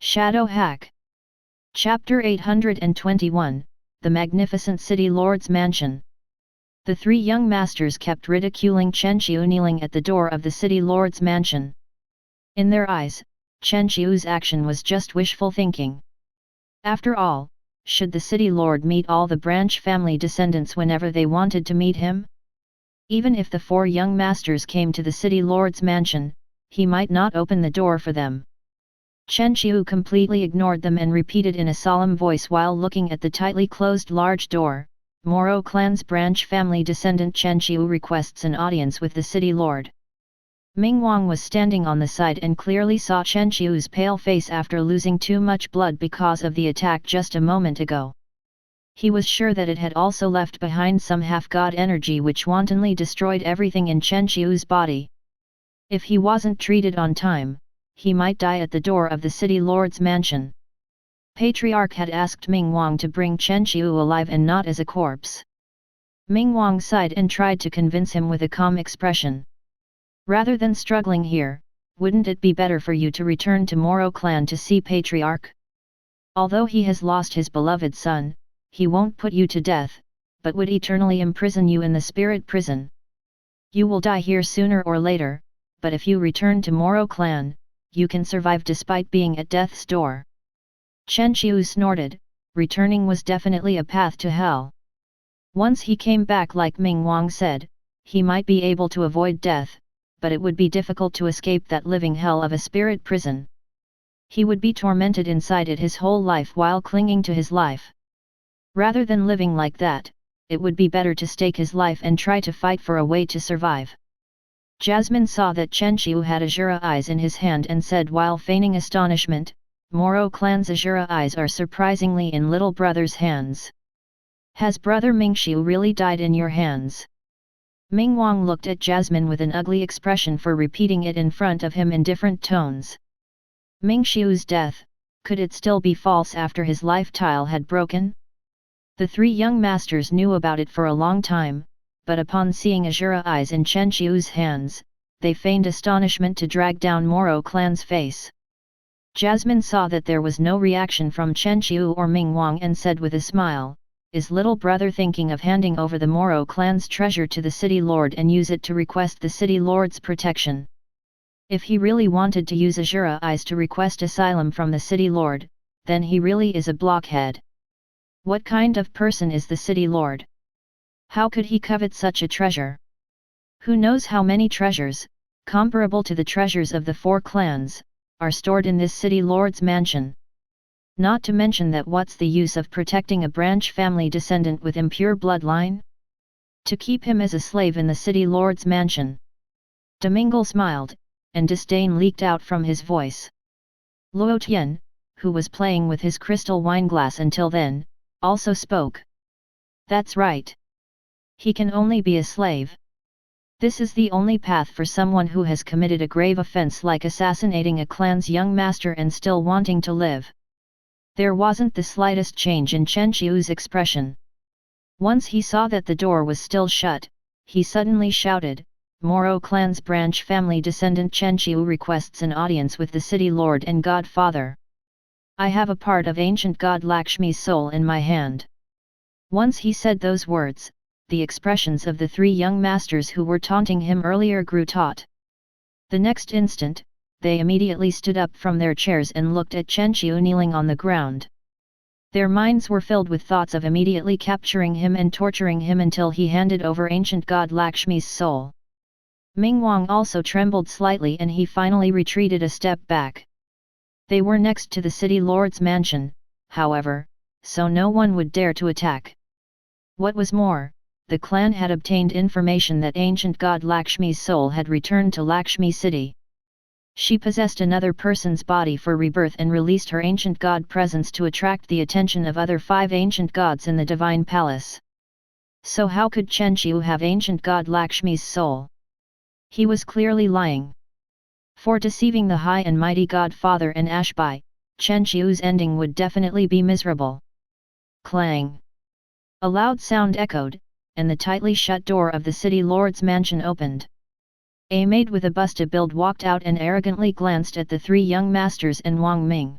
Shadow Hack. Chapter 821, The Magnificent City Lord's Mansion. The three young masters kept ridiculing Chen Qiu kneeling at the door of the City Lord's mansion. In their eyes, Chen Qiu's action was just wishful thinking. After all, should the City Lord meet all the branch family descendants whenever they wanted to meet him? Even if the four young masters came to the City Lord's mansion, he might not open the door for them. Chen Qiu completely ignored them and repeated in a solemn voice while looking at the tightly closed large door, Moro clan's branch family descendant Chen Qiu requests an audience with the City Lord. Ming Wang was standing on the side and clearly saw Chen Qiu's pale face after losing too much blood because of the attack just a moment ago. He was sure that it had also left behind some half-god energy which wantonly destroyed everything in Chen Qiu's body. If he wasn't treated on time, he might die at the door of the City Lord's mansion. Patriarch had asked Ming Wang to bring Chen Qiu alive and not as a corpse. Ming Wang sighed and tried to convince him with a calm expression. Rather than struggling here, wouldn't it be better for you to return to Moro clan to see Patriarch? Although he has lost his beloved son, he won't put you to death, but would eternally imprison you in the spirit prison. You will die here sooner or later, but if you return to Moro clan, you can survive despite being at death's door. Chen Qiu snorted, returning was definitely a path to hell. Once he came back like Ming Wang said, he might be able to avoid death, but it would be difficult to escape that living hell of a spirit prison. He would be tormented inside it his whole life while clinging to his life. Rather than living like that, it would be better to stake his life and try to fight for a way to survive. Jasmine saw that Chen Qiu had azure eyes in his hand and said while feigning astonishment, Moro clan's azure eyes are surprisingly in little brother's hands. Has brother Mingxiu really died in your hands? Ming Wang looked at Jasmine with an ugly expression for repeating it in front of him in different tones. Mingxiu's death, could it still be false after his life tile had broken? The three young masters knew about it for a long time, but upon seeing azure eyes in Chen Qiu's hands, they feigned astonishment to drag down Moro clan's face. Jasmine saw that there was no reaction from Chen Qiu or Ming Wang and said with a smile, "Is little brother thinking of handing over the Moro clan's treasure to the City Lord and use it to request the City Lord's protection?" If he really wanted to use azure eyes to request asylum from the City Lord, then he really is a blockhead. What kind of person is the City Lord? How could he covet such a treasure? Who knows how many treasures, comparable to the treasures of the four clans, are stored in this City Lord's mansion? Not to mention that what's the use of protecting a branch family descendant with impure bloodline? To keep him as a slave in the City Lord's mansion. Domingle smiled, and disdain leaked out from his voice. Luo Tian, who was playing with his crystal wineglass until then, also spoke. That's right. He can only be a slave. This is the only path for someone who has committed a grave offense like assassinating a clan's young master and still wanting to live. There wasn't the slightest change in Chen Qiu's expression. Once he saw that the door was still shut, he suddenly shouted, Moro clan's branch family descendant Chen Qiu requests an audience with the City Lord and Godfather. I have a part of ancient god Lakshmi's soul in my hand. Once he said those words, the expressions of the three young masters who were taunting him earlier grew taut. The next instant, they immediately stood up from their chairs and looked at Chen Qiu kneeling on the ground. Their minds were filled with thoughts of immediately capturing him and torturing him until he handed over ancient god Lakshmi's soul. Ming Wang also trembled slightly and he finally retreated a step back. They were next to the City Lord's mansion, however, so no one would dare to attack. What was more, the clan had obtained information that ancient god Lakshmi's soul had returned to Lakshmi city. She possessed another person's body for rebirth and released her ancient god presence to attract the attention of other 5 ancient gods in the divine palace. So how could Chen Qiu have ancient god Lakshmi's soul? He was clearly lying. For deceiving the high and mighty Godfather and Ashbai, Chen Qiu's ending would definitely be miserable. Clang! A loud sound echoed, and the tightly shut door of the City Lord's mansion opened. A maid with a busta build walked out and arrogantly glanced at the three young masters and Wang Ming.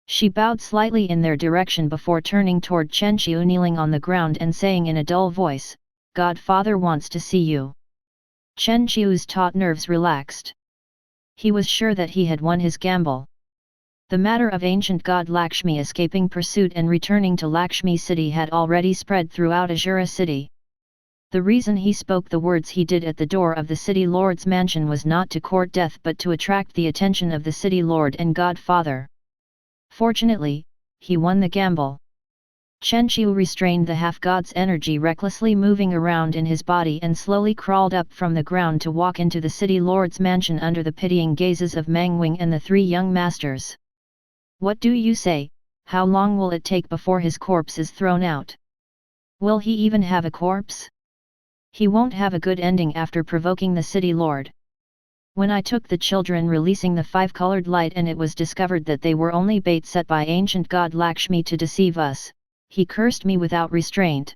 She bowed slightly in their direction before turning toward Chen Qiu kneeling on the ground and saying in a dull voice, "Godfather wants to see you." Chen Qiu's taut nerves relaxed. He was sure that he had won his gamble. The matter of ancient god Lakshmi escaping pursuit and returning to Lakshmi city had already spread throughout H.A.C.K city. The reason he spoke the words he did at the door of the city lord's mansion was not to court death but to attract the attention of the city lord and godfather. Fortunately, he won the gamble. Chen Qiu restrained the half-god's energy recklessly moving around in his body and slowly crawled up from the ground to walk into the city lord's mansion under the pitying gazes of Meng Wing and the three young masters. "What do you say? How long will it take before his corpse is thrown out? Will he even have a corpse? He won't have a good ending after provoking the city lord. When I took the children releasing the five-colored light and it was discovered that they were only bait set by ancient god Lakshmi to deceive us, he cursed me without restraint.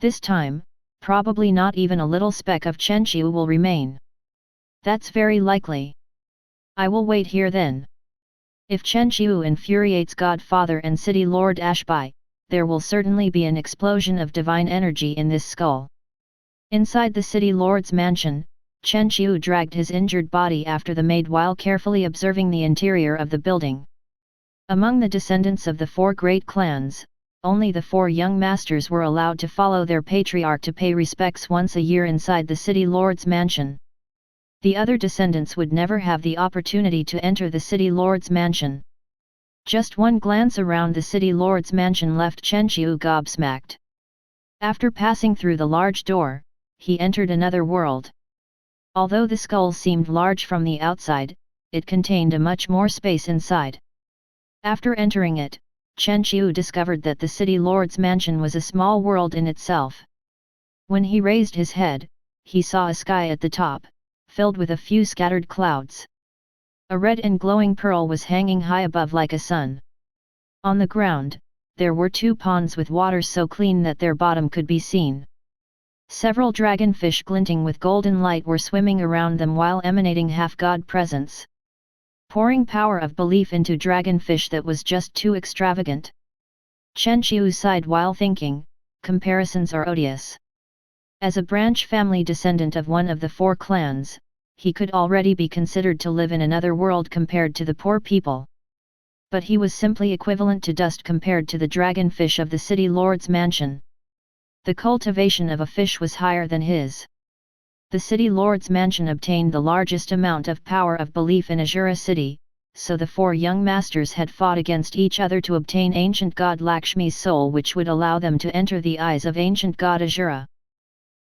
This time, probably not even a little speck of Chen Qiu will remain. That's very likely. I will wait here then. If Chen Qiu infuriates Godfather and City Lord Ashby, there will certainly be an explosion of divine energy in this skull." Inside the City Lord's mansion, Chen Qiu dragged his injured body after the maid while carefully observing the interior of the building. Among the descendants of the four great clans, only the four young masters were allowed to follow their patriarch to pay respects once a year inside the City Lord's mansion. The other descendants would never have the opportunity to enter the City Lord's mansion. Just one glance around the City Lord's mansion left Chen Qiu gobsmacked. After passing through the large door, he entered another world. Although the skull seemed large from the outside, it contained a much more space inside. After entering it, Chen Qiu discovered that the City Lord's mansion was a small world in itself. When he raised his head, he saw a sky at the top, filled with a few scattered clouds. A red and glowing pearl was hanging high above like a sun. On the ground, there were two ponds with water so clean that their bottom could be seen. Several dragonfish glinting with golden light were swimming around them while emanating half-god presence. Pouring power of belief into dragonfish that was just too extravagant. Chen Qiu sighed while thinking, comparisons are odious. As a branch family descendant of one of the four clans, he could already be considered to live in another world compared to the poor people. But he was simply equivalent to dust compared to the dragonfish of the City Lord's mansion. The cultivation of a fish was higher than his. The City Lord's mansion obtained the largest amount of power of belief in H.A.C.K city, so the four young masters had fought against each other to obtain ancient god Lakshmi's soul which would allow them to enter the eyes of ancient god H.A.C.K.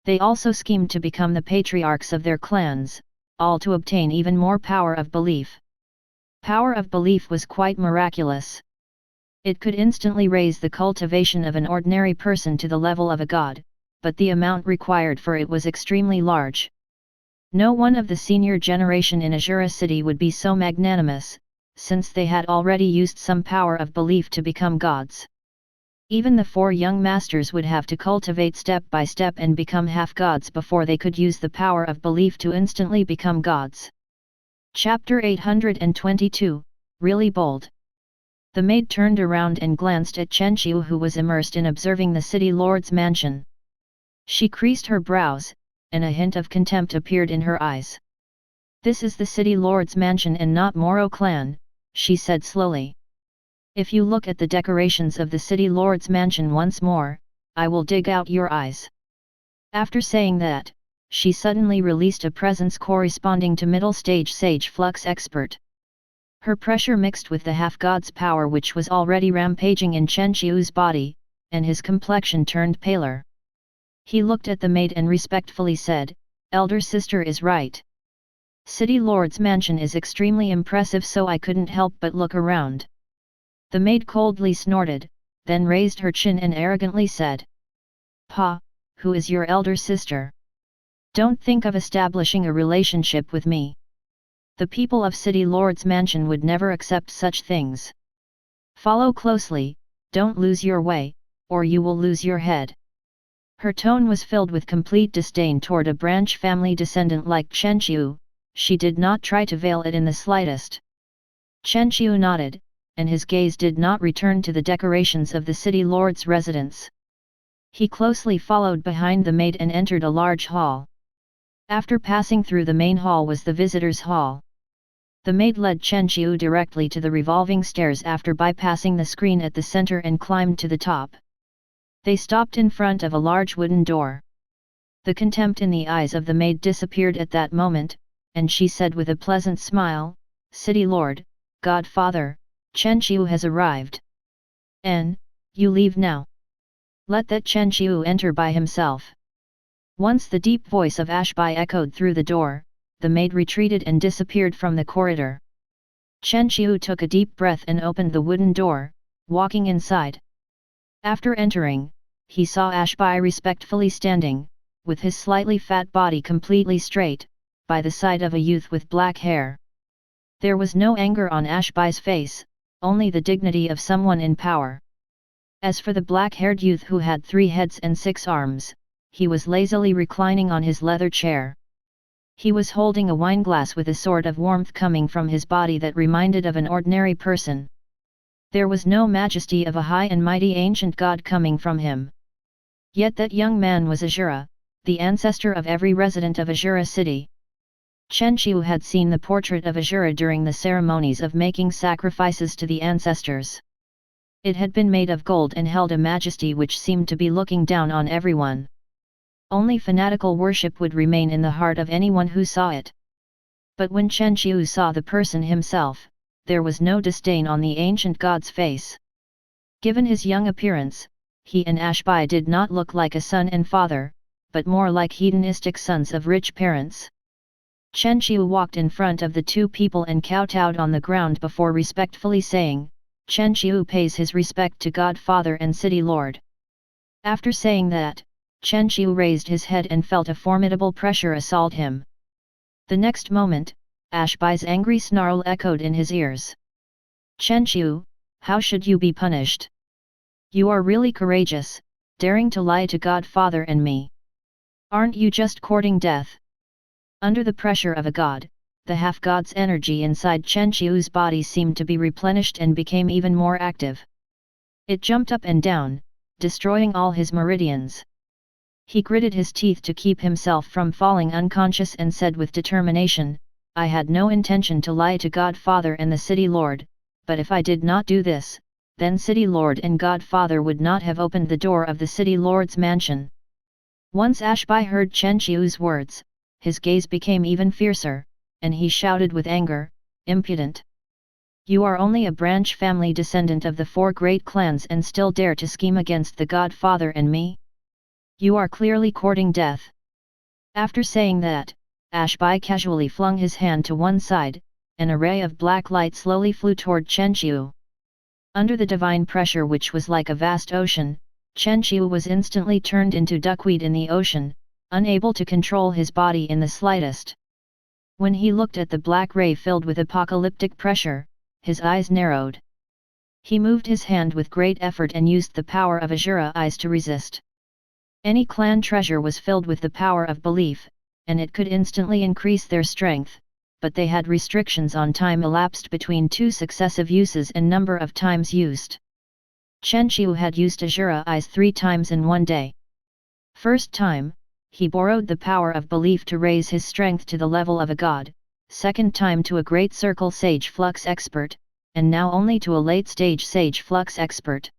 They also schemed to become the patriarchs of their clans, all to obtain even more power of belief. Power of belief was quite miraculous. It could instantly raise the cultivation of an ordinary person to the level of a god, but the amount required for it was extremely large. No one of the senior generation in H.A.C.K city would be so magnanimous, since they had already used some power of belief to become gods. Even the four young masters would have to cultivate step by step and become half-gods before they could use the power of belief to instantly become gods. Chapter 822, Really Bold. The maid turned around and glanced at Chen Qiu who was immersed in observing the City Lord's mansion. She creased her brows, and a hint of contempt appeared in her eyes. "This is the City Lord's mansion and not Moro clan," she said slowly. "If you look at the decorations of the City Lord's mansion once more, I will dig out your eyes." After saying that, she suddenly released a presence corresponding to middle stage sage flux expert. Her pressure mixed with the half-god's power which was already rampaging in Chen Qiu's body, and his complexion turned paler. He looked at the maid and respectfully said, "Elder sister is right. City Lord's mansion is extremely impressive so I couldn't help but look around." The maid coldly snorted, then raised her chin and arrogantly said, "Pa, who is your elder sister? Don't think of establishing a relationship with me. The people of City Lord's mansion would never accept such things. Follow closely, don't lose your way, or you will lose your head." Her tone was filled with complete disdain toward a branch family descendant like Chen Qiu. She did not try to veil it in the slightest. Chen Qiu nodded, and his gaze did not return to the decorations of the city lord's residence. He closely followed behind the maid and entered a large hall. After passing through the main hall was the visitors' hall. The maid led Chen Qiu directly to the revolving stairs after bypassing the screen at the center and climbed to the top. They stopped in front of a large wooden door. The contempt in the eyes of the maid disappeared at that moment, and she said with a pleasant smile, "City Lord, Godfather, Chen Qiu has arrived. You leave now. Let that Chen Qiu enter by himself." Once the deep voice of Ashby echoed through the door, the maid retreated and disappeared from the corridor. Chen Qiu took a deep breath and opened the wooden door, walking inside. After entering, he saw Ashby respectfully standing, with his slightly fat body completely straight, by the side of a youth with black hair. There was no anger on Ashby's face, only the dignity of someone in power. As for the black-haired youth who had 3 heads and 6 arms, he was lazily reclining on his leather chair. He was holding a wineglass with a sort of warmth coming from his body that reminded of an ordinary person. There was no majesty of a high and mighty ancient god coming from him. Yet that young man was Azura, the ancestor of every resident of Azura city. Chen Qiu had seen the portrait of Azura during the ceremonies of making sacrifices to the ancestors. It had been made of gold and held a majesty which seemed to be looking down on everyone. Only fanatical worship would remain in the heart of anyone who saw it. But when Chen Qiu saw the person himself, there was no disdain on the ancient god's face. Given his young appearance, he and Ashby did not look like a son and father, but more like hedonistic sons of rich parents. Chen Qiu walked in front of the 2 people and kowtowed on the ground before respectfully saying, "Chen Qiu pays his respect to Godfather and City Lord." After saying that, Chen Qiu raised his head and felt a formidable pressure assault him. The next moment, Ashby's angry snarl echoed in his ears. "Chen Qiu, how should you be punished? You are really courageous, daring to lie to Godfather and me. Aren't you just courting death?" Under the pressure of a god, the half-god's energy inside Chen Qiu's body seemed to be replenished and became even more active. It jumped up and down, destroying all his meridians. He gritted his teeth to keep himself from falling unconscious and said with determination, "I had no intention to lie to Godfather and the City Lord, but if I did not do this, then City Lord and Godfather would not have opened the door of the City Lord's mansion." Once Ashby heard Chen Qiu's words, his gaze became even fiercer, and he shouted with anger, "Impudent! You are only a branch family descendant of the 4 great clans and still dare to scheme against the Godfather and me? You are clearly courting death." After saying that, Ashby casually flung his hand to one side, an array of black light slowly flew toward Chen Qiu. Under the divine pressure which was like a vast ocean, Chen Qiu was instantly turned into duckweed in the ocean, unable to control his body in the slightest. When he looked at the black ray filled with apocalyptic pressure, his eyes narrowed. He moved his hand with great effort and used the power of Azura eyes to resist. Any clan treasure was filled with the power of belief, and it could instantly increase their strength, but they had restrictions on time elapsed between 2 successive uses and number of times used. Chen Qiu had used Azura eyes 3 times in one day. First time, he borrowed the power of belief to raise his strength to the level of a god, second time to a great circle sage flux expert, and now only to a late-stage sage flux expert.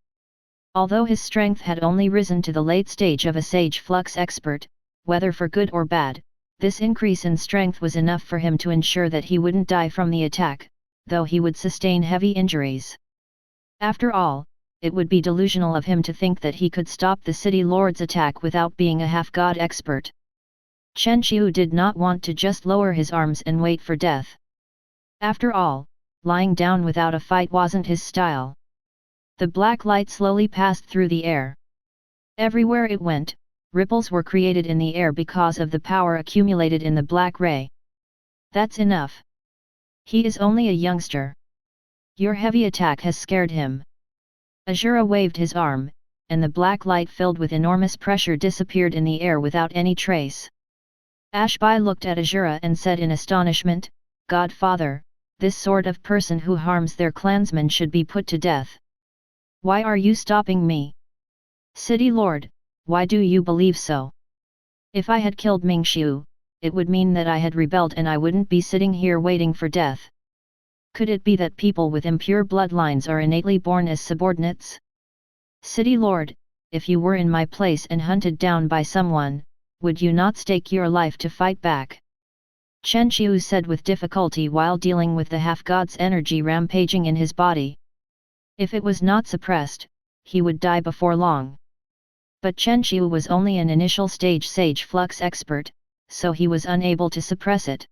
Although his strength had only risen to the late stage of a sage flux expert, whether for good or bad, this increase in strength was enough for him to ensure that he wouldn't die from the attack, though he would sustain heavy injuries. After all, it would be delusional of him to think that he could stop the City Lord's attack without being a half-god expert. Chen Qiu did not want to just lower his arms and wait for death. After all, lying down without a fight wasn't his style. The black light slowly passed through the air. Everywhere it went, ripples were created in the air because of the power accumulated in the black ray. That's enough. He is only a youngster. Your heavy attack has scared him. Azura waved his arm, and the black light filled with enormous pressure disappeared in the air without any trace. Ashby looked at Azura and said in astonishment, "Godfather, This sort of person who harms their clansmen should be put to death. Why are you stopping me? City Lord, why do you believe so? If I had killed Mingxiu, it would mean that I had rebelled and I wouldn't be sitting here waiting for death. Could it be that people with impure bloodlines are innately born as subordinates? City Lord, if you were in my place and hunted down by someone, would you not stake your life to fight back? Chen Qiu said with difficulty while dealing with the half-god's energy rampaging in his body. If it was not suppressed, he would die before long. But Chen Qiu was only an initial stage sage flux expert, so he was unable to suppress it.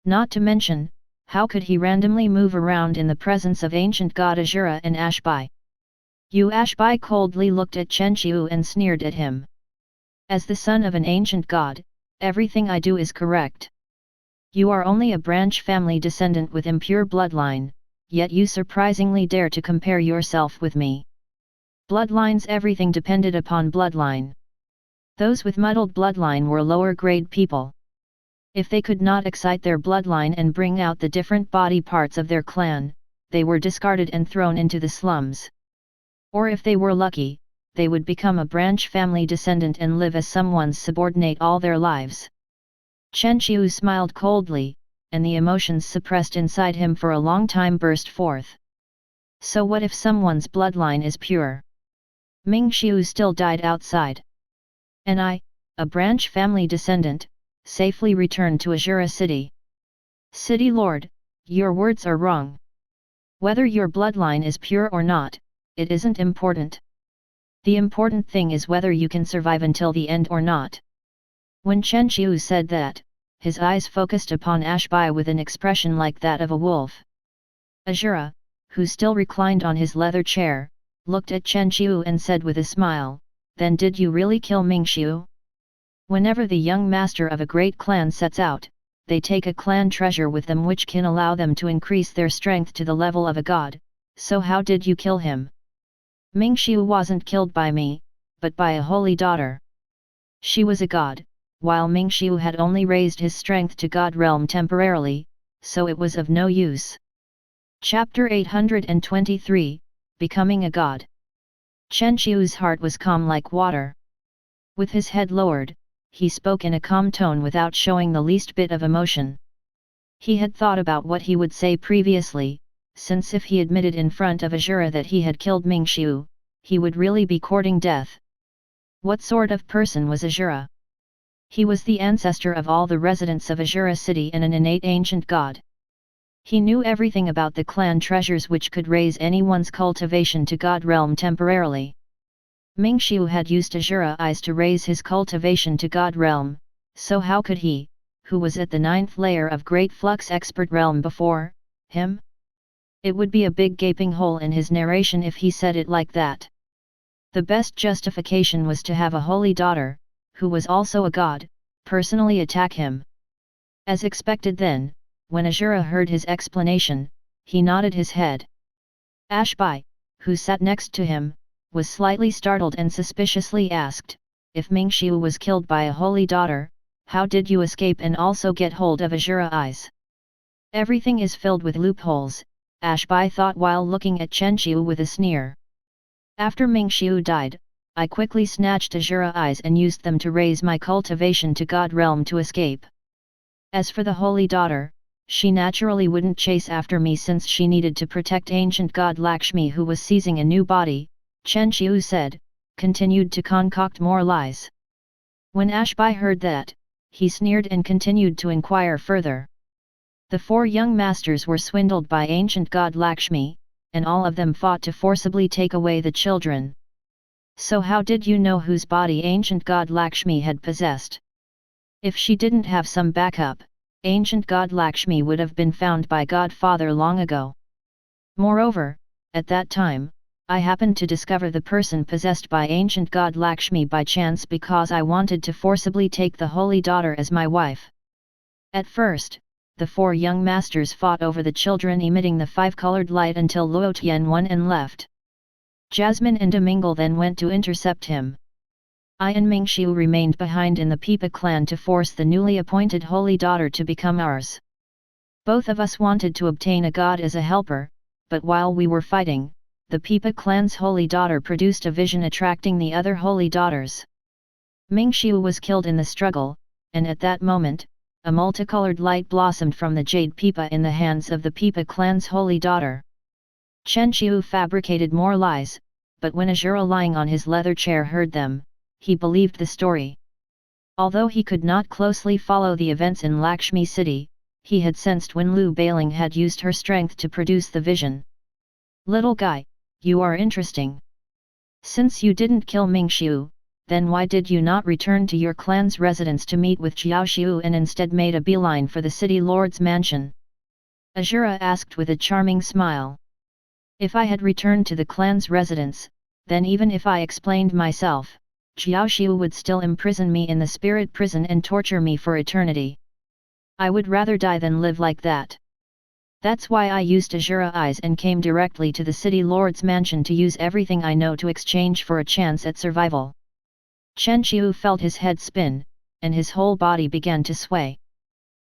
Not to mention, how could he randomly move around in the presence of ancient god Azura and Ashbai? Ashbai coldly looked at Chen Qiu and sneered at him. As the son of an ancient god, everything I do is correct. You are only a branch family descendant with impure bloodline, yet you surprisingly dare to compare yourself with me. Bloodlines, everything depended upon bloodline. Those with muddled bloodline were lower grade people. If they could not excite their bloodline and bring out the different body parts of their clan, they were discarded and thrown into the slums. Or if they were lucky, they would become a branch family descendant and live as someone's subordinate all their lives. Chen Qiu smiled coldly, and the emotions suppressed inside him for a long time burst forth. So what if someone's bloodline is pure? Mingxiu still died outside. And I, a branch family descendant, safely returned to Azura City. City Lord, your words are wrong. Whether your bloodline is pure or not, it isn't important. The important thing is whether you can survive until the end or not. When Chen Qiu said that, his eyes focused upon Ashbai with an expression like that of a wolf. Azura, who still reclined on his leather chair, looked at Chen Qiu and said with a smile, "Then did you really kill Mingxiu?" Whenever the young master of a great clan sets out, they take a clan treasure with them which can allow them to increase their strength to the level of a god, so how did you kill him? Mingxiu wasn't killed by me, but by a holy daughter. She was a god, while Mingxiu had only raised his strength to god realm temporarily, so it was of no use. Chapter 823, Becoming a God. Chen Qiu's heart was calm like water. With his head lowered, he spoke in a calm tone without showing the least bit of emotion. He had thought about what he would say previously, since if he admitted in front of Azura that he had killed Mingxiu, he would really be courting death. What sort of person was Azura? He was the ancestor of all the residents of Azura City and an innate ancient god. He knew everything about the clan treasures which could raise anyone's cultivation to god realm temporarily. Mingxiu had used Azura eyes to raise his cultivation to god realm, so how could he, who was at the 9th layer of Great Flux expert realm before him? It would be a big gaping hole in his narration if he said it like that. The best justification was to have a holy daughter, who was also a god, personally attack him. As expected then, when Azura heard his explanation, he nodded his head. Ashbai, who sat next to him, was slightly startled and suspiciously asked, "If Mingxiu was killed by a holy daughter, how did you escape and also get hold of Azura eyes?" Everything is filled with loopholes, Ashbai thought while looking at Chen Qiu with a sneer. After Mingxiu died, I quickly snatched Azura eyes and used them to raise my cultivation to god realm to escape. As for the holy daughter, she naturally wouldn't chase after me since she needed to protect ancient god Lakshmi who was seizing a new body, Chen Qiu said, continued to concoct more lies. When Ashbai heard that, he sneered and continued to inquire further. The 4 young masters were swindled by ancient god Lakshmi, and all of them fought to forcibly take away the children. So how did you know whose body ancient god Lakshmi had possessed? If she didn't have some backup, ancient god Lakshmi would have been found by Godfather long ago. Moreover, at that time, I happened to discover the person possessed by ancient god Lakshmi by chance because I wanted to forcibly take the holy daughter as my wife. At first, the 4 young masters fought over the children emitting the 5-colored light until Luo Tian won and left. Jasmine and Domingle then went to intercept him. I and Mingxiu remained behind in the Pipa clan to force the newly appointed holy daughter to become ours. Both of us wanted to obtain a god as a helper, but while we were fighting, the Pipa clan's holy daughter produced a vision attracting the other holy daughters. Mingxiu was killed in the struggle, and at that moment, a multicolored light blossomed from the jade Pipa in the hands of the Pipa clan's holy daughter. Chen Qiu fabricated more lies, but when Azura lying on his leather chair heard them, he believed the story. Although he could not closely follow the events in Lakshmi City, he had sensed when Lu Bailing had used her strength to produce the vision. "Little guy, you are interesting. Since you didn't kill Mingxiu, then why did you not return to your clan's residence to meet with Xiaoxiu and instead made a beeline for the city lord's mansion?" Azura asked with a charming smile. "If I had returned to the clan's residence, then even if I explained myself, Xiaoxiu would still imprison me in the spirit prison and torture me for eternity. I would rather die than live like that. That's why I used Azura eyes and came directly to the city lord's mansion to use everything I know to exchange for a chance at survival." Chen Qiu felt his head spin, and his whole body began to sway.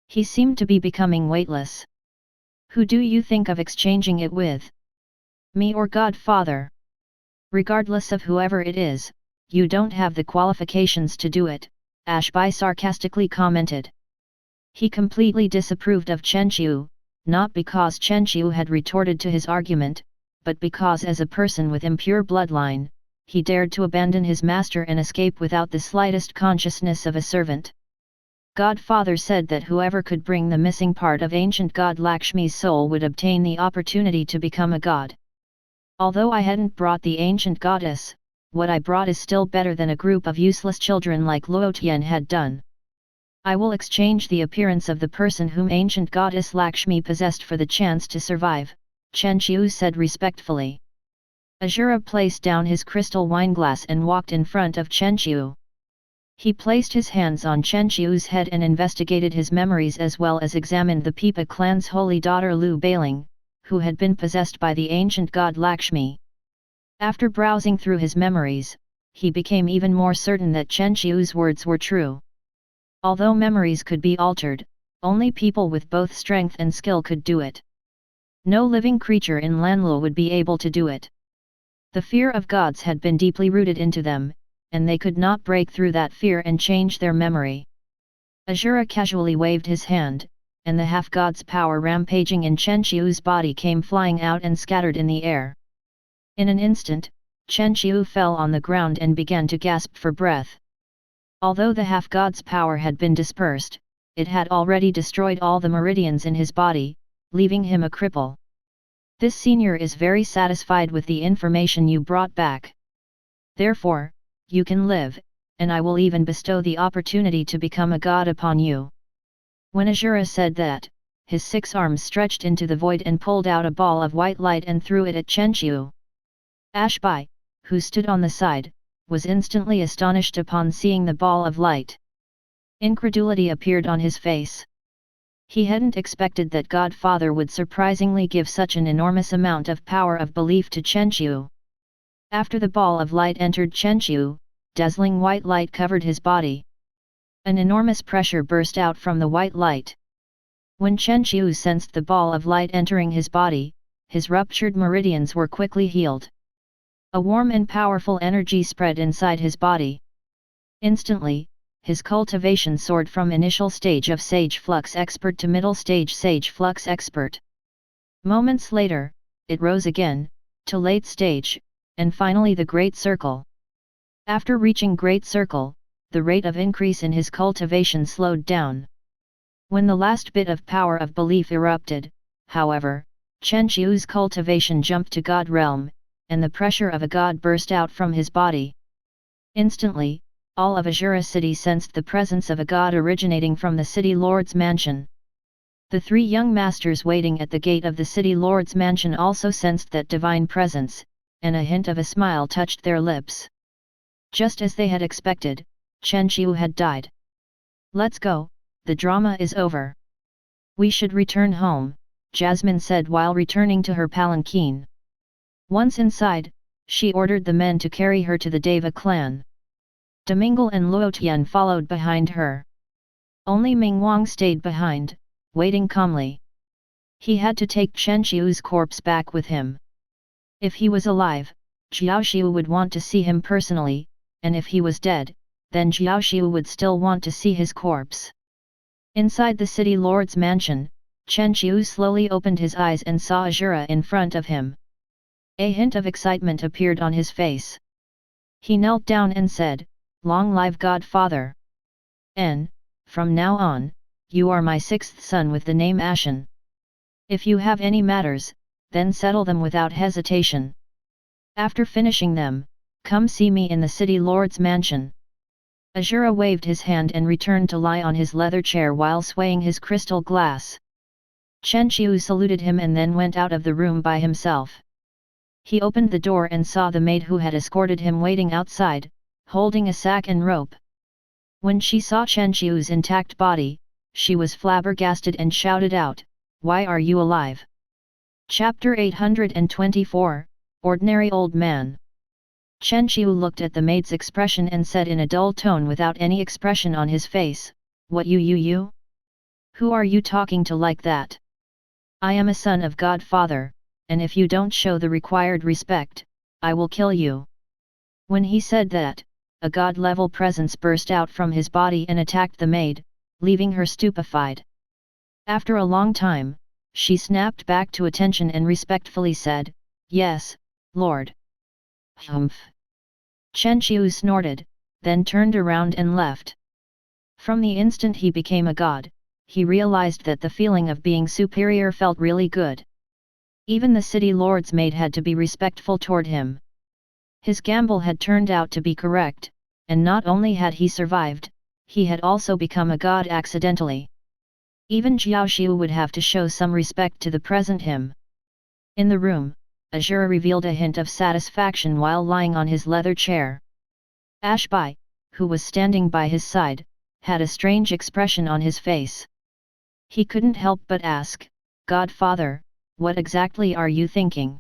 He seemed to be becoming weightless. "Who do you think of exchanging it with? Me or Godfather? Regardless of whoever it is, you don't have the qualifications to do it," Ashby sarcastically commented. He completely disapproved of Chen Qiu, not because Chen Qiu had retorted to his argument, but because as a person with impure bloodline, he dared to abandon his master and escape without the slightest consciousness of a servant. Godfather said that whoever could bring the missing part of ancient god Lakshmi's soul would obtain the opportunity to become a god. Although I hadn't brought the ancient goddess, what I brought is still better than a group of useless children like Luo Tian had done. I will exchange the appearance of the person whom ancient goddess Lakshmi possessed for the chance to survive, Chen Qiu said respectfully. Azura placed down his crystal wineglass and walked in front of Chen Qiu. He placed his hands on Chen Qiu's head and investigated his memories as well as examined the Pipa clan's holy daughter Lu Bailing, who had been possessed by the ancient god Lakshmi. After browsing through his memories, he became even more certain that Chen Qiu's words were true. Although memories could be altered, only people with both strength and skill could do it. No living creature in Lanluo would be able to do it. The fear of gods had been deeply rooted into them, and they could not break through that fear and change their memory. Azura casually waved his hand, and the half-god's power rampaging in Chen Qiu's body came flying out and scattered in the air. In an instant, Chen Qiu fell on the ground and began to gasp for breath. Although the half-god's power had been dispersed, it had already destroyed all the meridians in his body, leaving him a cripple. "This senior is very satisfied with the information you brought back. Therefore, you can live, and I will even bestow the opportunity to become a god upon you." When Azura said that, his 6 arms stretched into the void and pulled out a ball of white light and threw it at Chen Qiu. Ashby, who stood on the side, was instantly astonished upon seeing the ball of light. Incredulity appeared on his face. He hadn't expected that Godfather would surprisingly give such an enormous amount of power of belief to Chen Qiu. After the ball of light entered Chen Qiu, dazzling white light covered his body. An enormous pressure burst out from the white light. When Chen Qiu sensed the ball of light entering his body, his ruptured meridians were quickly healed. A warm and powerful energy spread inside his body. Instantly, his cultivation soared from initial stage of Sage Flux Expert to middle stage Sage Flux Expert. Moments later, it rose again, to late stage, and finally the Great Circle. After reaching Great Circle, the rate of increase in his cultivation slowed down. When the last bit of power of belief erupted, however, Chen Qiu's cultivation jumped to God realm, and the pressure of a god burst out from his body. Instantly, all of Azura City sensed the presence of a god originating from the city lord's mansion. The 3 young masters waiting at the gate of the city lord's mansion also sensed that divine presence, and a hint of a smile touched their lips. Just as they had expected, Chen Qiu had died. "Let's go, the drama is over. We should return home," Jasmine said while returning to her palanquin. Once inside, she ordered the men to carry her to the Deva clan. Domingle and Luo Tian followed behind her. Only Ming Wang stayed behind, waiting calmly. He had to take Chen Qiu's corpse back with him. If he was alive, Jiao Xiu would want to see him personally, and if he was dead, then Jiao Xiu would still want to see his corpse. Inside the city lord's mansion, Chen Qiu slowly opened his eyes and saw Azura in front of him. A hint of excitement appeared on his face. He knelt down and said, "Long live Godfather. From now on, you are my sixth son with the name Ashen. If you have any matters, then settle them without hesitation. After finishing them, come see me in the city lord's mansion." Azura waved his hand and returned to lie on his leather chair while swaying his crystal glass. Chen Qiu saluted him and then went out of the room by himself. He opened the door and saw the maid who had escorted him waiting outside, holding a sack and rope. When she saw Chen Qiu's intact body, she was flabbergasted and shouted out, "Why are you alive?" Chapter 824, Ordinary Old Man. Chen Qiu looked at the maid's expression and said in a dull tone without any expression on his face, "What you? Who are you talking to like that? I am a son of Godfather, and if you don't show the required respect, I will kill you." When he said that, a god-level presence burst out from his body and attacked the maid, leaving her stupefied. After a long time, she snapped back to attention and respectfully said, "Yes, Lord." "Humph." Chen Qiu snorted, then turned around and left. From the instant he became a god, he realized that the feeling of being superior felt really good. Even the city lord's maid had to be respectful toward him. His gamble had turned out to be correct, and not only had he survived, he had also become a god accidentally. Even Jiao Xiu would have to show some respect to the present him. In the room, Azura revealed a hint of satisfaction while lying on his leather chair. Ashbai, who was standing by his side, had a strange expression on his face. He couldn't help but ask, "Godfather, what exactly are you thinking?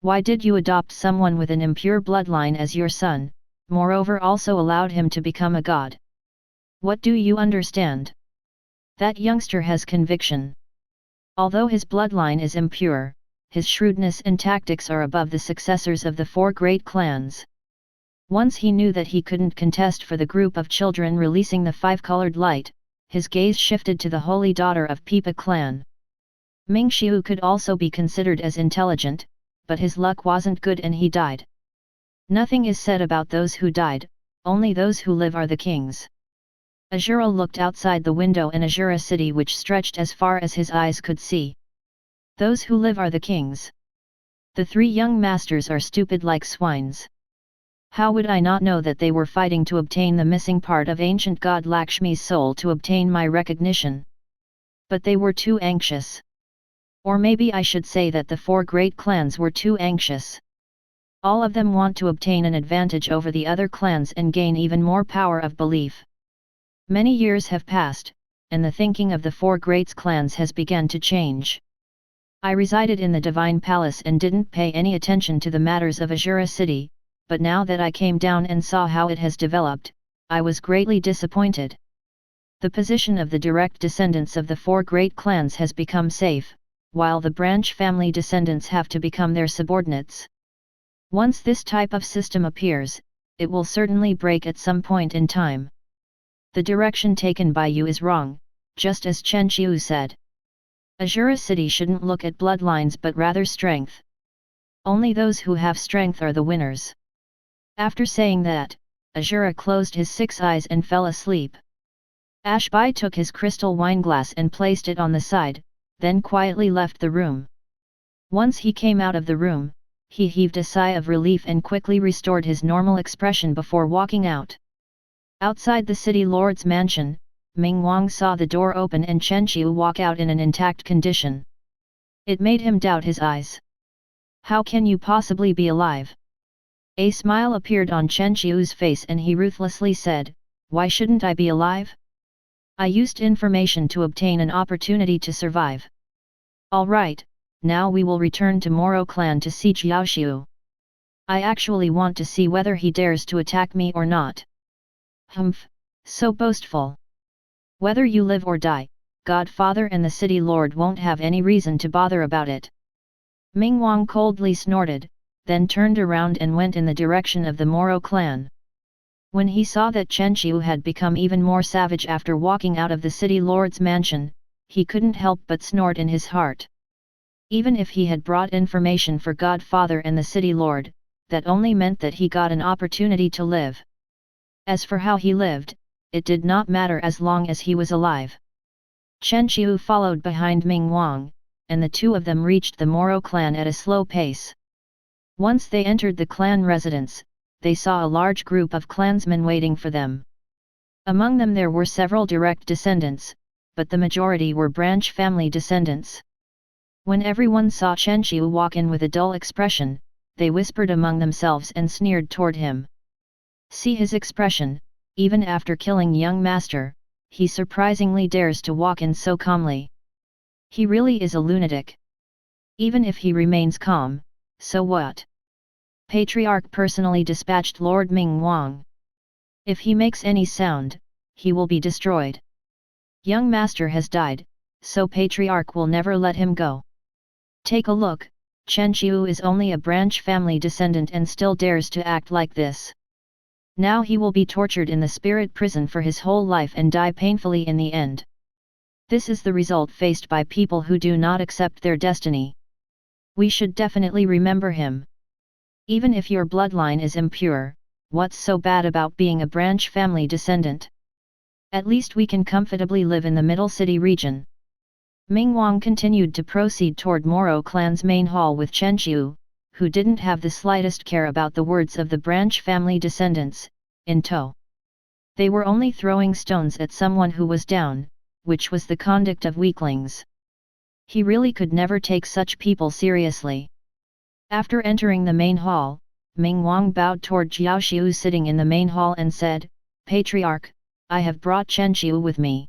Why did you adopt someone with an impure bloodline as your son, moreover also allowed him to become a god? What do you understand? That youngster has conviction. Although his bloodline is impure, his shrewdness and tactics are above the successors of the four great clans." Once he knew that he couldn't contest for the group of children releasing the five-colored light, his gaze shifted to the holy daughter of Pipa clan. Ming Xiu could also be considered as intelligent, but his luck wasn't good and he died. Nothing is said about those who died, only those who live are the kings. Azura looked outside the window in Azura city which stretched as far as his eyes could see. Those who live are the kings. The three young masters are stupid like swines. How would I not know that they were fighting to obtain the missing part of ancient god Lakshmi's soul to obtain my recognition? But they were too anxious. Or maybe I should say that the four great clans were too anxious. All of them want to obtain an advantage over the other clans and gain even more power of belief. Many years have passed, and the thinking of the four great clans has begun to change. I resided in the Divine Palace and didn't pay any attention to the matters of Azura city, but now that I came down and saw how it has developed, I was greatly disappointed. The position of the direct descendants of the four great clans has become safe, while the branch family descendants have to become their subordinates. Once this type of system appears, it will certainly break at some point in time. The direction taken by you is wrong, just as Chen Qiu said. Azura city shouldn't look at bloodlines but rather strength. Only those who have strength are the winners. After saying that, Azura closed his 6 eyes and fell asleep. Ashbai took his crystal wineglass and placed it on the side, then quietly left the room. Once he came out of the room, he heaved a sigh of relief and quickly restored his normal expression before walking out. Outside the city lord's mansion, Ming Wang saw the door open and Chen Qiu walk out in an intact condition. It made him doubt his eyes. How can you possibly be alive? A smile appeared on Chen Qiu's face and he ruthlessly said, "Why shouldn't I be alive? I used information to obtain an opportunity to survive. All right, now we will return to Moro clan to see Jiao Xiu. I actually want to see whether he dares to attack me or not." "Humph, so boastful. Whether you live or die, Godfather and the city lord won't have any reason to bother about it. Ming Wang coldly snorted, then turned around and went in the direction of the Moro clan. When he saw that Chen Qiu had become even more savage after walking out of the city lord's mansion, he couldn't help but snort in his heart. Even if he had brought information for Godfather and the city lord, that only meant that he got an opportunity to live. As for how he lived, it did not matter as long as he was alive. Chen Qiu followed behind Ming Wang, and the two of them reached the Moro clan at a slow pace. Once they entered the clan residence, they saw a large group of clansmen waiting for them. Among them there were several direct descendants, but the majority were branch family descendants. When everyone saw Chen Qiu walk in with a dull expression, they whispered among themselves and sneered toward him. See his expression, even after killing young master, he surprisingly dares to walk in so calmly. He really is a lunatic. Even if he remains calm, so what? Patriarch personally dispatched Lord Ming Wang. If he makes any sound, he will be destroyed. Young master has died, so Patriarch will never let him go. Take a look, Chen Qiu is only a branch family descendant and still dares to act like this. Now he will be tortured in the spirit prison for his whole life and die painfully in the end. This is the result faced by people who do not accept their destiny. We should definitely remember him. Even if your bloodline is impure, what's so bad about being a branch family descendant? At least we can comfortably live in the middle city region. Ming Wang continued to proceed toward Moro clan's main hall with Chen Qiu, who didn't have the slightest care about the words of the branch family descendants, in tow. They were only throwing stones at someone who was down, which was the conduct of weaklings. He really could never take such people seriously. After entering the main hall, Ming Wang bowed toward Jiao Xiu sitting in the main hall and said, Patriarch, I have brought Chen Qiu with me.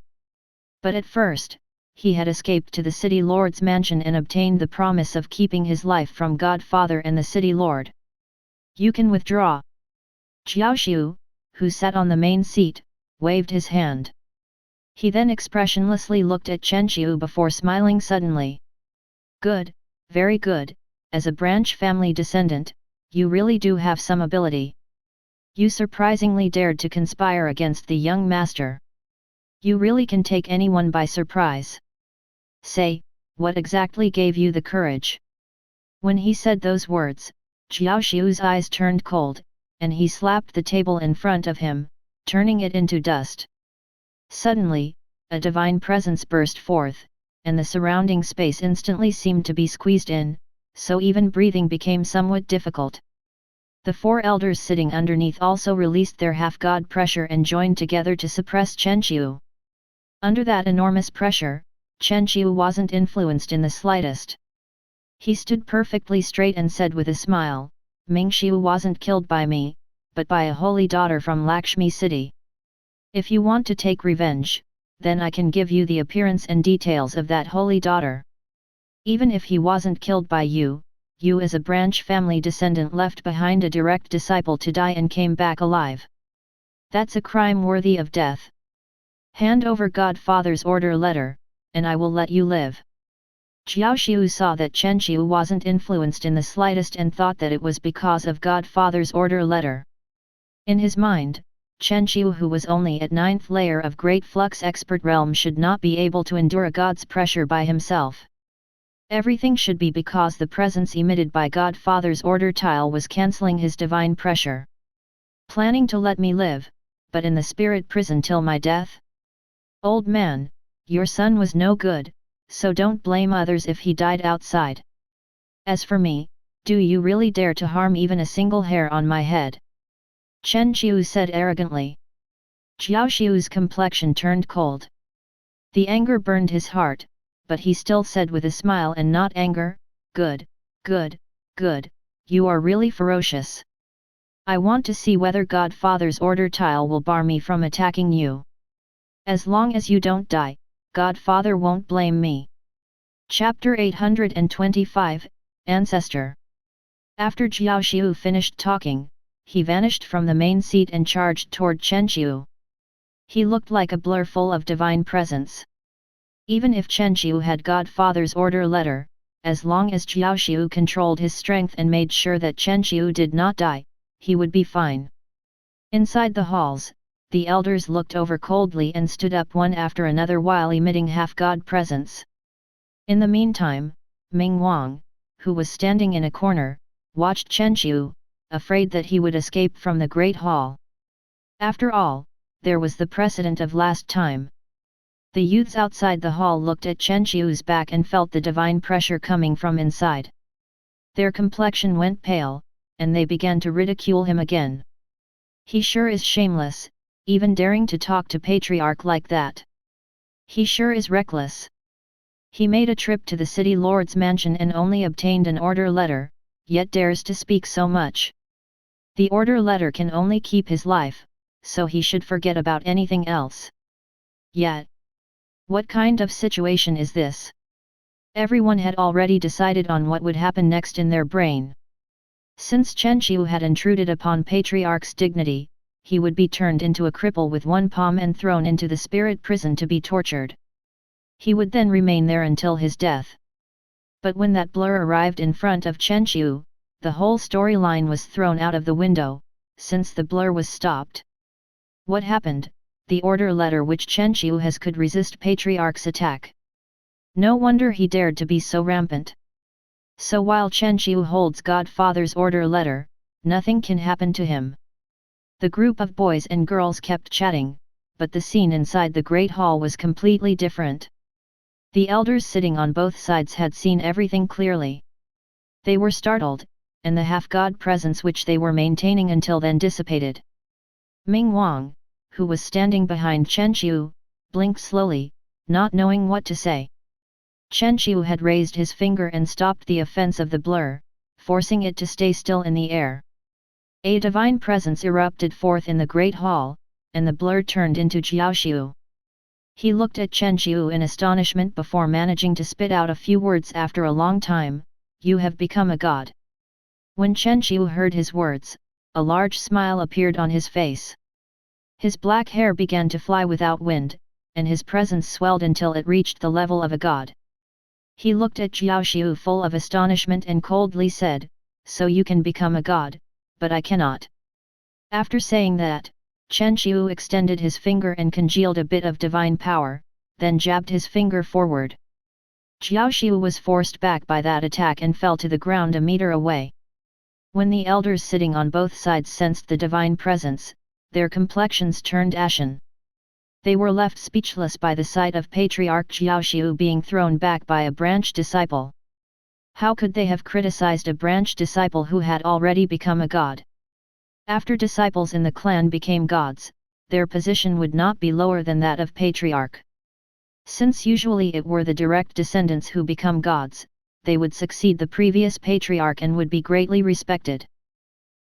But at first, he had escaped to the city lord's mansion and obtained the promise of keeping his life from Godfather and the city lord. You can withdraw. Jiao Xiu, who sat on the main seat, waved his hand. He then expressionlessly looked at Chen Qiu before smiling suddenly. Good, very good, as a branch family descendant, you really do have some ability. You surprisingly dared to conspire against the young master. You really can take anyone by surprise. Say, what exactly gave you the courage? When he said those words, Jiao Xiu's eyes turned cold, and he slapped the table in front of him, turning it into dust. Suddenly, a divine presence burst forth, and the surrounding space instantly seemed to be squeezed in, so even breathing became somewhat difficult. The four elders sitting underneath also released their half-god pressure and joined together to suppress Chen Qiu. Under that enormous pressure, Chen Qiu wasn't influenced in the slightest. He stood perfectly straight and said with a smile, Ming Xiu wasn't killed by me, but by a holy daughter from Lakshmi city. If you want to take revenge, then I can give you the appearance and details of that holy daughter. Even if he wasn't killed by you, you as a branch family descendant left behind a direct disciple to die and came back alive. That's a crime worthy of death. Hand over Godfather's order letter, and I will let you live. Jiao Xiu saw that Chen Qiu wasn't influenced in the slightest and thought that it was because of Godfather's order letter. In his mind, Chen Qiu, who was only at 9th layer of Great Flux Expert Realm, should not be able to endure a god's pressure by himself. Everything should be because the presence emitted by Godfather's order tile was cancelling his divine pressure. Planning to let me live, but in the spirit prison till my death? Old man, your son was no good, so don't blame others if he died outside. As for me, do you really dare to harm even a single hair on my head? Chen Qiu said arrogantly. Jiao Xiu's complexion turned cold. The anger burned his heart, but he still said with a smile and not anger, Good, good, good, you are really ferocious. I want to see whether Godfather's order tile will bar me from attacking you. As long as you don't die, Godfather won't blame me. Chapter 825, Ancestor. After Jiao Xiu finished talking, he vanished from the main seat and charged toward Chen Qiu. He looked like a blur full of divine presence. Even if Chen Qiu had Godfather's order letter, as long as Jiao Xiu controlled his strength and made sure that Chen Qiu did not die, he would be fine. Inside the halls, the elders looked over coldly and stood up one after another while emitting half-god presence. In the meantime, Ming Wang, who was standing in a corner, watched Chen Qiu, afraid that he would escape from the Great Hall. After all, there was the precedent of last time. The youths outside the hall looked at Chen Qiu's back and felt the divine pressure coming from inside. Their complexion went pale, and they began to ridicule him again. He sure is shameless, even daring to talk to Patriarch like that. He sure is reckless. He made a trip to the city lord's mansion and only obtained an order letter, yet dares to speak so much. The order letter can only keep his life, so he should forget about anything else. Yet, what kind of situation is this? Everyone had already decided on what would happen next in their brain. Since Chen Qiu had intruded upon Patriarch's dignity, he would be turned into a cripple with one palm and thrown into the spirit prison to be tortured. He would then remain there until his death. But when that blur arrived in front of Chen Qiu, the whole storyline was thrown out of the window, since the blur was stopped. What happened? The order letter which Chen Qiu has could resist Patriarch's attack. No wonder he dared to be so rampant. So while Chen Qiu holds Godfather's order letter, nothing can happen to him. The group of boys and girls kept chatting, but the scene inside the Great Hall was completely different. The elders sitting on both sides had seen everything clearly. They were startled, and the half-god presence which they were maintaining until then dissipated. Ming Wang, who was standing behind Chen Qiu, blinked slowly, not knowing what to say. Chen Qiu had raised his finger and stopped the offense of the blur, forcing it to stay still in the air. A divine presence erupted forth in the Great Hall, and the blur turned into Jiao Xiu. He looked at Chen Qiu in astonishment before managing to spit out a few words after a long time, "You have become a god." When Chen Qiu heard his words, a large smile appeared on his face. His black hair began to fly without wind, and his presence swelled until it reached the level of a god. He looked at Jiao Xiu full of astonishment and coldly said, "So you can become a god, but I cannot." After saying that, Chen Qiu extended his finger and congealed a bit of divine power, then jabbed his finger forward. Jiao Xiu was forced back by that attack and fell to the ground a meter away. When the elders sitting on both sides sensed the divine presence, their complexions turned ashen. They were left speechless by the sight of Patriarch Jiao Xiu being thrown back by a branch disciple. How could they have criticized a branch disciple who had already become a god? After disciples in the clan became gods, their position would not be lower than that of Patriarch. Since usually it were the direct descendants who become gods, they would succeed the previous Patriarch and would be greatly respected.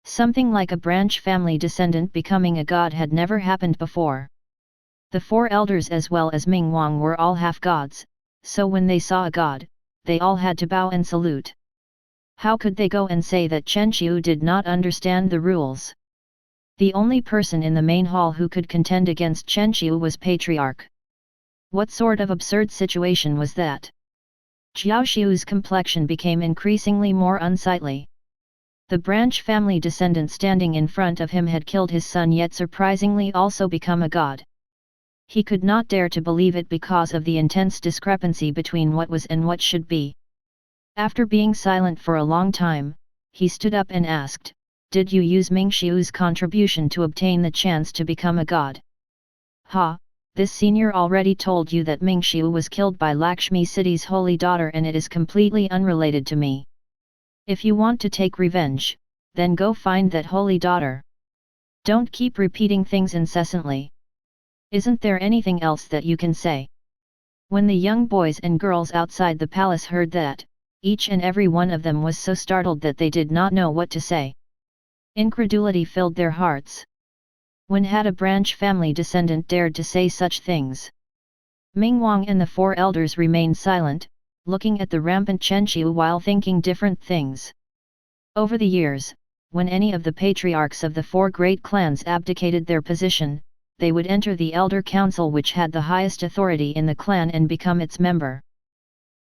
Something like a branch family descendant becoming a god had never happened before. The four elders as well as Ming Wang were all half-gods, so when they saw a god, they all had to bow and salute. How could they go and say that Chen Qiu did not understand the rules? The only person in the main hall who could contend against Chen Qiu was Patriarch. What sort of absurd situation was that? Jiao Xiu's complexion became increasingly more unsightly. The branch family descendant standing in front of him had killed his son yet surprisingly also become a god. He could not dare to believe it because of the intense discrepancy between what was and what should be. After being silent for a long time, he stood up and asked, "Did you use Ming Xiu's contribution to obtain the chance to become a god?" "Ha, this senior already told you that Ming Xiu was killed by Lakshmi City's holy daughter and it is completely unrelated to me. If you want to take revenge, then go find that holy daughter. Don't keep repeating things incessantly. Isn't there anything else that you can say?" When the young boys and girls outside the palace heard that, each and every one of them was so startled that they did not know what to say. Incredulity filled their hearts. When had a branch family descendant dared to say such things? Ming Wang and the four elders remained silent, looking at the rampant Chen Qiu while thinking different things. Over the years, when any of the patriarchs of the four great clans abdicated their position, they would enter the Elder Council, which had the highest authority in the clan, and become its member.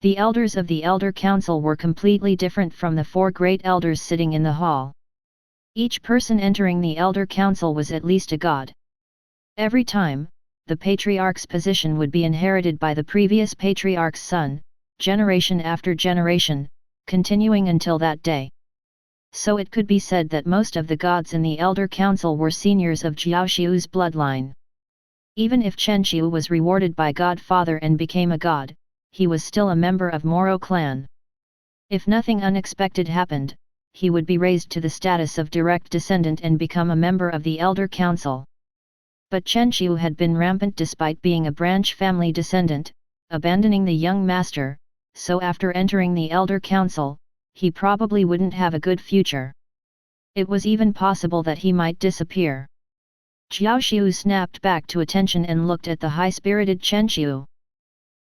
The elders of the Elder Council were completely different from the 4 great elders sitting in the hall. Each person entering the Elder Council was at least a god. Every time, the patriarch's position would be inherited by the previous patriarch's son, generation after generation, continuing until that day. So it could be said that most of the gods in the Elder Council were seniors of Jiaoxiu's bloodline. Even if Chenqiu was rewarded by Godfather and became a god, he was still a member of Moro clan. If nothing unexpected happened, he would be raised to the status of direct descendant and become a member of the Elder Council. But Chenqiu had been rampant despite being a branch family descendant, abandoning the young master, so after entering the Elder Council, he probably wouldn't have a good future. It was even possible that he might disappear. Jiaoxiu snapped back to attention and looked at the high-spirited Chenqiu.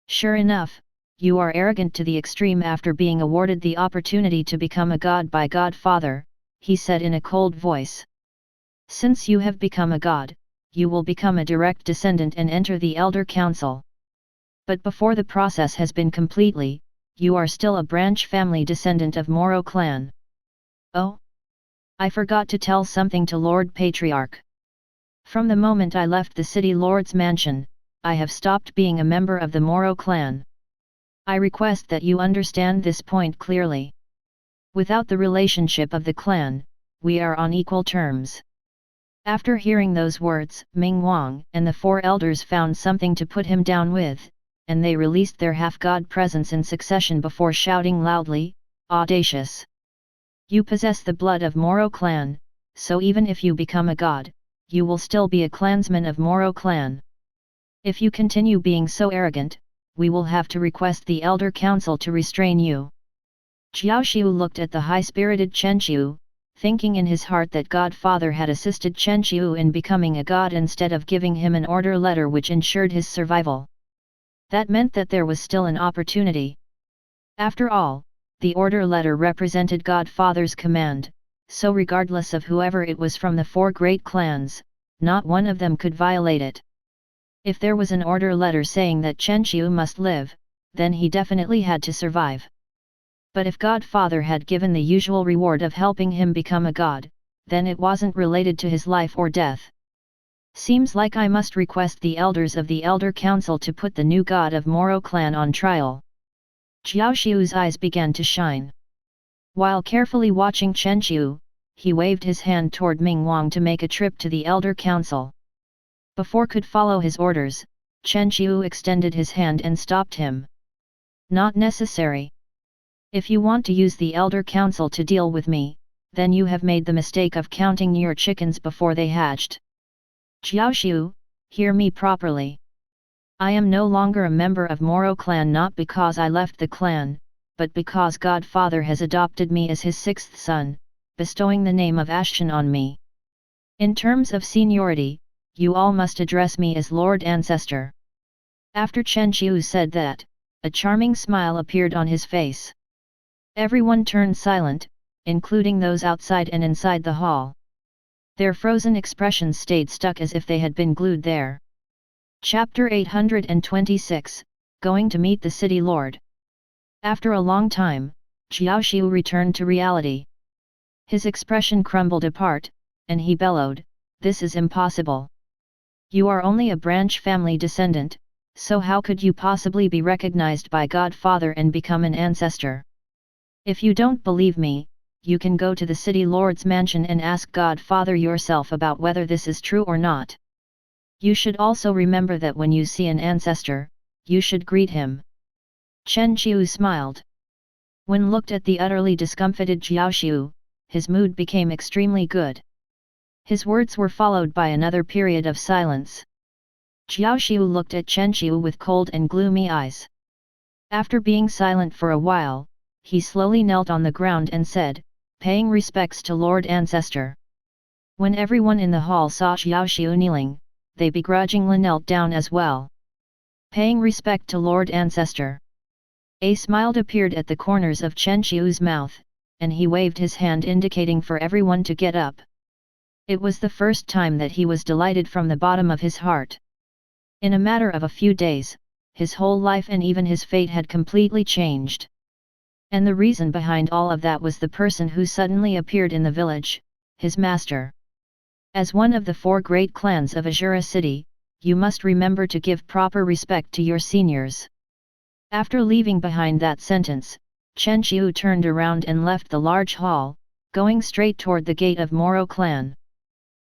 Sure enough, you are arrogant to the extreme after being awarded the opportunity to become a god by Godfather, he said in a cold voice. Since you have become a god, you will become a direct descendant and enter the Elder Council. But before the process has been completely, you are still a branch family descendant of Moro clan. Oh? I forgot to tell something to Lord Patriarch. From the moment I left the city lord's mansion, I have stopped being a member of the Moro clan. I request that you understand this point clearly. Without the relationship of the clan, we are on equal terms. After hearing those words, Ming Wang and the 4 elders found something to put him down with, and they released their half-god presence in succession before shouting loudly, "Audacious! You possess the blood of Moro clan, so even if you become a god, you will still be a clansman of Moro clan. If you continue being so arrogant, we will have to request the Elder Council to restrain you." Jiaoxiu looked at the high-spirited Chenqiu, thinking in his heart that Godfather had assisted Chenqiu in becoming a god instead of giving him an order letter which ensured his survival. That meant that there was still an opportunity. After all, the order letter represented Godfather's command, so regardless of whoever it was from the 4 great clans, not one of them could violate it. If there was an order letter saying that Chenqiu must live, then he definitely had to survive. But if Godfather had given the usual reward of helping him become a god, then it wasn't related to his life or death. Seems like I must request the elders of the Elder Council to put the new god of Moro clan on trial. Jiaoxiu's eyes began to shine. While carefully watching Chenqiu, he waved his hand toward Ming Wang to make a trip to the Elder Council. Before could follow his orders, Chenqiu extended his hand and stopped him. Not necessary. If you want to use the Elder Council to deal with me, then you have made the mistake of counting your chickens before they hatched. Jiaoxiu, hear me properly. I am no longer a member of Moro clan not because I left the clan, but because Godfather has adopted me as his 6th son, bestowing the name of Ashton on me. In terms of seniority, you all must address me as Lord Ancestor. After Chenqiu said that, a charming smile appeared on his face. Everyone turned silent, including those outside and inside the hall. Their frozen expressions stayed stuck as if they had been glued there. Chapter 826, Going to Meet the City Lord. After a long time, Jiaoxiu returned to reality. His expression crumbled apart, and he bellowed, "This is impossible. You are only a branch family descendant, so how could you possibly be recognized by Godfather and become an ancestor? If you don't believe me, you can go to the city lord's mansion and ask Godfather yourself about whether this is true or not. You should also remember that when you see an ancestor, you should greet him." Chenqiu smiled. When looked at the utterly discomfited Jiaoxiu, his mood became extremely good. His words were followed by another period of silence. Jiaoxiu looked at Chenqiu with cold and gloomy eyes. After being silent for a while, he slowly knelt on the ground and said, "Paying respects to Lord Ancestor." When everyone in the hall saw Jiaoxiu kneeling, they begrudgingly knelt down as well. "Paying respect to Lord Ancestor." A smile appeared at the corners of Chenqiu's mouth, and he waved his hand indicating for everyone to get up. It was the first time that he was delighted from the bottom of his heart. In a matter of a few days, his whole life and even his fate had completely changed. And the reason behind all of that was the person who suddenly appeared in the village, his master. As one of the 4 great clans of Azura City, you must remember to give proper respect to your seniors. After leaving behind that sentence, Chen Qiu turned around and left the large hall, going straight toward the gate of Moro clan.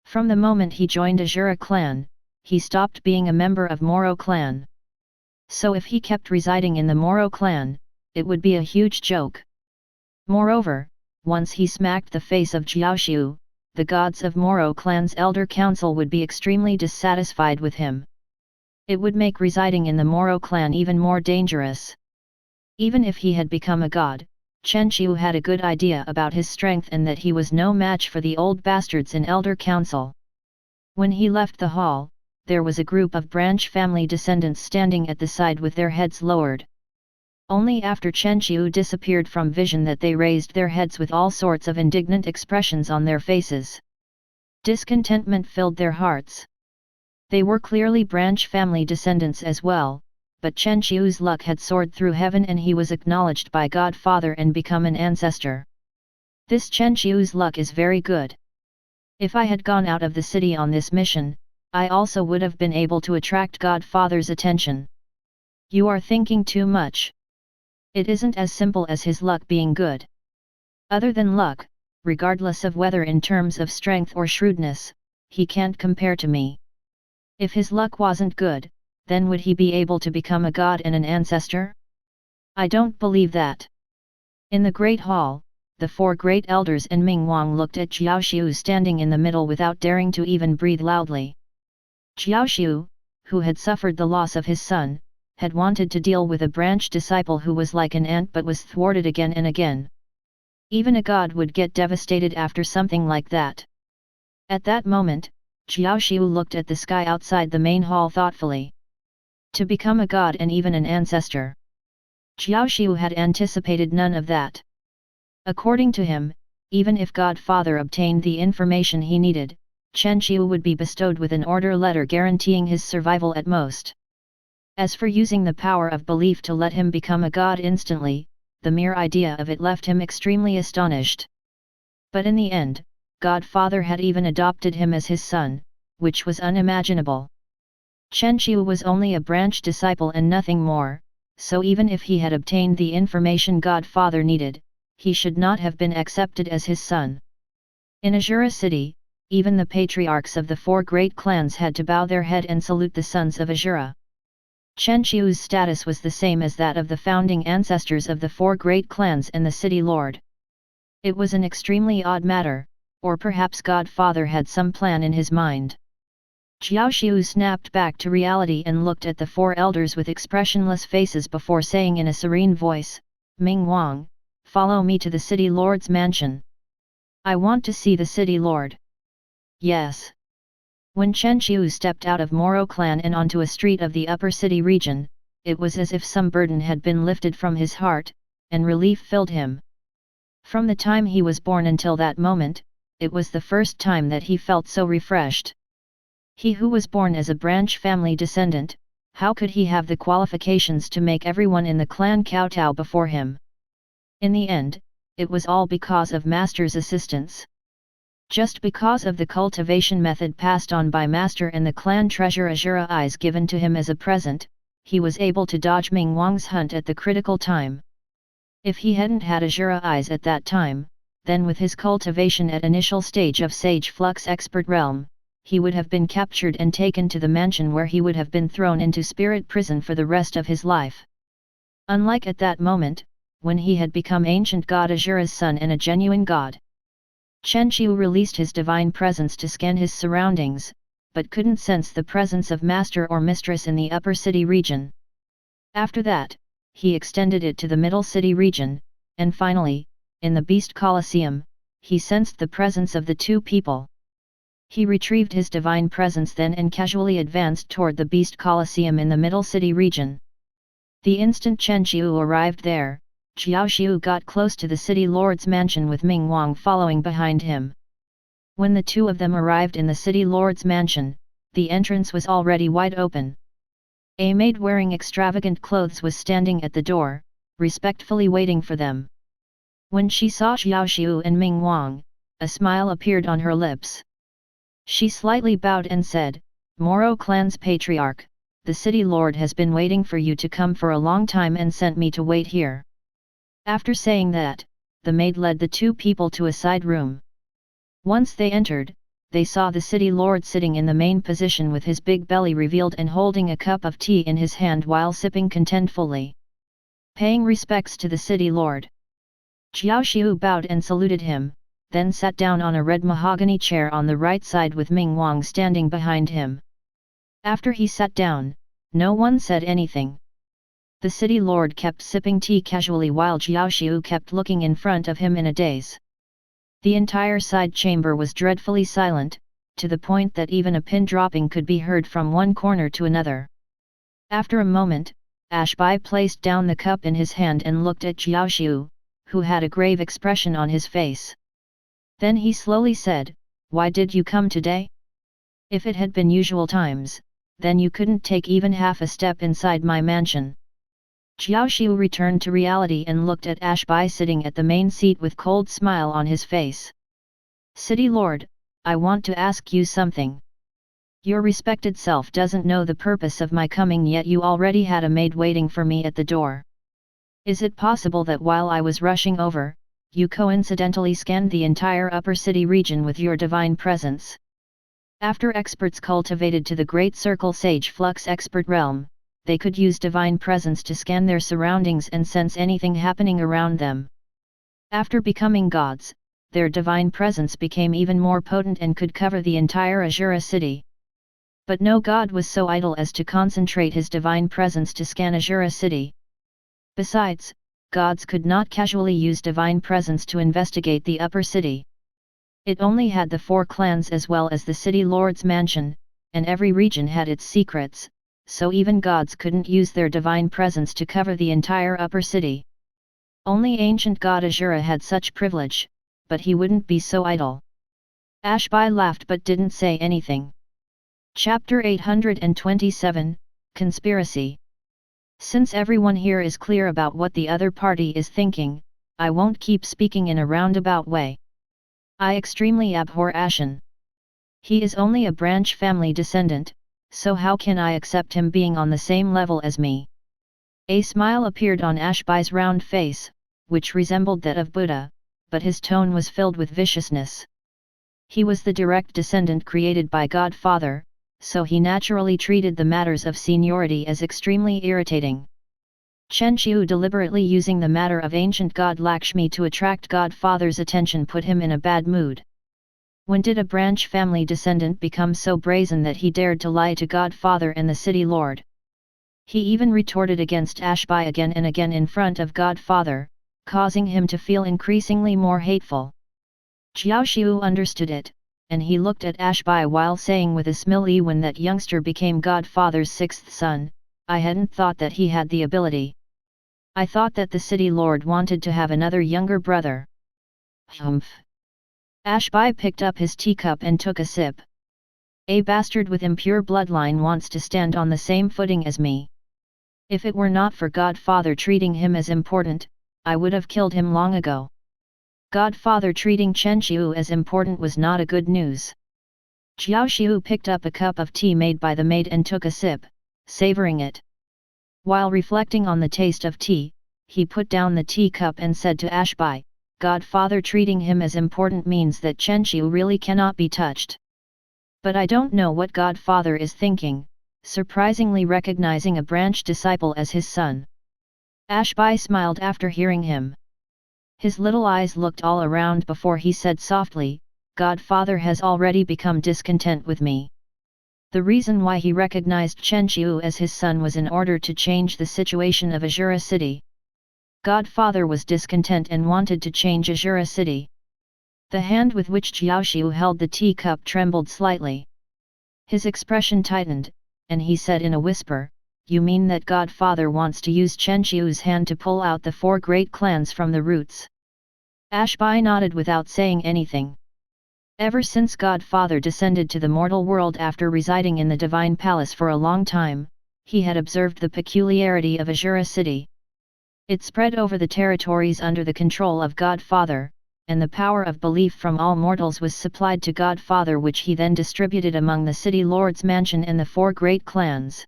From the moment he joined Azura clan, he stopped being a member of Moro clan. So if he kept residing in the Moro clan, it would be a huge joke. Moreover, once he smacked the face of Jiaoxiu, the gods of Moro clan's elder council would be extremely dissatisfied with him. It would make residing in the Moro clan even more dangerous. Even if he had become a god, Chen Qiu had a good idea about his strength and that he was no match for the old bastards in elder council. When he left the hall, there was a group of branch family descendants standing at the side with their heads lowered. Only after Chen Qiu disappeared from vision that they raised their heads with all sorts of indignant expressions on their faces. Discontentment filled their hearts. They were clearly branch family descendants as well, but Chen Qiu's luck had soared through heaven and he was acknowledged by Godfather and become an ancestor. This Chen Qiu's luck is very good. If I had gone out of the city on this mission, I also would have been able to attract Godfather's attention. You are thinking too much. It isn't as simple as his luck being good. Other than luck, regardless of whether in terms of strength or shrewdness, he can't compare to me. If his luck wasn't good, then would he be able to become a god and an ancestor? I don't believe that. In the Great Hall, the 4 great elders and Ming Wang looked at Jiaoxiu standing in the middle without daring to even breathe loudly. Jiaoxiu, who had suffered the loss of his son, had wanted to deal with a branch disciple who was like an ant but was thwarted again and again. Even a god would get devastated after something like that. At that moment, Jiaoxiu looked at the sky outside the main hall thoughtfully. To become a god and even an ancestor. Jiaoxiu had anticipated none of that. According to him, even if Godfather obtained the information he needed, Chen Qiu would be bestowed with an order letter guaranteeing his survival at most. As for using the power of belief to let him become a god instantly, the mere idea of it left him extremely astonished. But in the end, Godfather had even adopted him as his son, which was unimaginable. Chen Qiu was only a branch disciple and nothing more, so even if he had obtained the information Godfather needed, he should not have been accepted as his son. In Azura City, even the patriarchs of the 4 great clans had to bow their head and salute the sons of Azura. Chen Qiu's status was the same as that of the founding ancestors of the 4 great clans and the city lord. It was an extremely odd matter, or perhaps Godfather had some plan in his mind. Jiaoxiu snapped back to reality and looked at the 4 elders with expressionless faces before saying in a serene voice, "Ming Wang, follow me to the city lord's mansion. I want to see the city lord." Yes. When Chen Qiu stepped out of Moro clan and onto a street of the upper city region, it was as if some burden had been lifted from his heart, and relief filled him. From the time he was born until that moment, it was the first time that he felt so refreshed. He who was born as a branch family descendant, how could he have the qualifications to make everyone in the clan kowtow before him? In the end, it was all because of Master's assistance. Just because of the cultivation method passed on by Master and the clan treasure Azura Eyes given to him as a present, he was able to dodge Ming Wang's hunt at the critical time. If he hadn't had Azura Eyes at that time, then with his cultivation at initial stage of Sage Flux Expert Realm, he would have been captured and taken to the mansion where he would have been thrown into spirit prison for the rest of his life. Unlike at that moment, when he had become ancient god Azura's son and a genuine god. Chen Qiu released his divine presence to scan his surroundings, but couldn't sense the presence of master or mistress in the upper city region. After that, he extended it to the middle city region, and finally, in the Beast Colosseum, he sensed the presence of the 2 people. He retrieved his divine presence then and casually advanced toward the Beast Colosseum in the middle city region. The instant Chen Qiu arrived there, Jiaoxiu got close to the city lord's mansion with Ming Wang following behind him. When the two of them arrived in the city lord's mansion, the entrance was already wide open. A maid wearing extravagant clothes was standing at the door, respectfully waiting for them. When she saw Xiao Xiu and Ming Wang, a smile appeared on her lips. She slightly bowed and said, "Moro clan's patriarch, the city lord has been waiting for you to come for a long time and sent me to wait here." After saying that, the maid led the two people to a side room. Once they entered, they saw the city lord sitting in the main position with his big belly revealed and holding a cup of tea in his hand while sipping contentfully. Paying respects to the city lord, Xiao Xiu bowed and saluted him, then sat down on a red mahogany chair on the right side with Ming Wang standing behind him. After he sat down, no one said anything. The city lord kept sipping tea casually while Xiao Xiu kept looking in front of him in a daze. The entire side chamber was dreadfully silent, to the point that even a pin dropping could be heard from one corner to another. After a moment, Ashbai placed down the cup in his hand and looked at Xiao Xiu, who had a grave expression on his face. Then he slowly said, "Why did you come today? If it had been usual times, then you couldn't take even half a step inside my mansion." Xiao Xiu returned to reality and looked at Ashbai sitting at the main seat with cold smile on his face. "City Lord, I want to ask you something. Your respected self doesn't know the purpose of my coming, yet you already had a maid waiting for me at the door. Is it possible that while I was rushing over, you coincidentally scanned the entire upper city region with your divine presence? After experts cultivated to the Great Circle Sage Flux Expert Realm, they could use divine presence to scan their surroundings and sense anything happening around them. After becoming gods, their divine presence became even more potent and could cover the entire Azura city. But no god was so idle as to concentrate his divine presence to scan Azura city. Besides, gods could not casually use divine presence to investigate the upper city. It only had the 4 clans as well as the city lord's mansion, and every region had its secrets, so even gods couldn't use their divine presence to cover the entire upper city. Only ancient god Azura had such privilege, but he wouldn't be so idle. Ashbai laughed but didn't say anything. Chapter 827, Conspiracy. Since everyone here is clear about what the other party is thinking, I won't keep speaking in a roundabout way. I extremely abhor Ashen. He is only a branch family descendant, so how can I accept him being on the same level as me? A smile appeared on Ashbai's round face, which resembled that of Buddha, but his tone was filled with viciousness. He was the direct descendant created by Godfather, so he naturally treated the matters of seniority as extremely irritating. Chen Qiu deliberately using the matter of ancient god Lakshmi to attract Godfather's attention put him in a bad mood. When did a branch family descendant become so brazen that he dared to lie to Godfather and the city lord? He even retorted against Ashbai again and again in front of Godfather, causing him to feel increasingly more hateful. Xiao Xiu understood it, and he looked at Ashbai while saying with a smile, "When that youngster became Godfather's 6th son, I hadn't thought that he had the ability. I thought that the city lord wanted to have another younger brother." Humph! Ashbai picked up his teacup and took a sip. "A bastard with impure bloodline wants to stand on the same footing as me. If it were not for Godfather treating him as important, I would have killed him long ago." Godfather treating Chen Qiu as important was not a good news. Xiao Xiu picked up a cup of tea made by the maid and took a sip, savoring it. While reflecting on the taste of tea, he put down the teacup and said to Ashbai, "Godfather treating him as important means that Chen Qiu really cannot be touched. But I don't know what Godfather is thinking, surprisingly recognizing a branch disciple as his son." Ashbai smiled after hearing him. His little eyes looked all around before he said softly, "Godfather has already become discontent with me." The reason why he recognized Chen Qiu as his son was in order to change the situation of Azura city. Godfather was discontent and wanted to change Azura city. The hand with which Xiao Xiu held the teacup trembled slightly. His expression tightened, and he said in a whisper, "You mean that Godfather wants to use Chen Qiu's hand to pull out the 4 great clans from the roots?" Ashbai nodded without saying anything. Ever since Godfather descended to the mortal world after residing in the Divine Palace for a long time, he had observed the peculiarity of H.A.C.K. It spread over the territories under the control of Godfather, and the power of belief from all mortals was supplied to Godfather, which he then distributed among the city lord's mansion and the 4 great clans.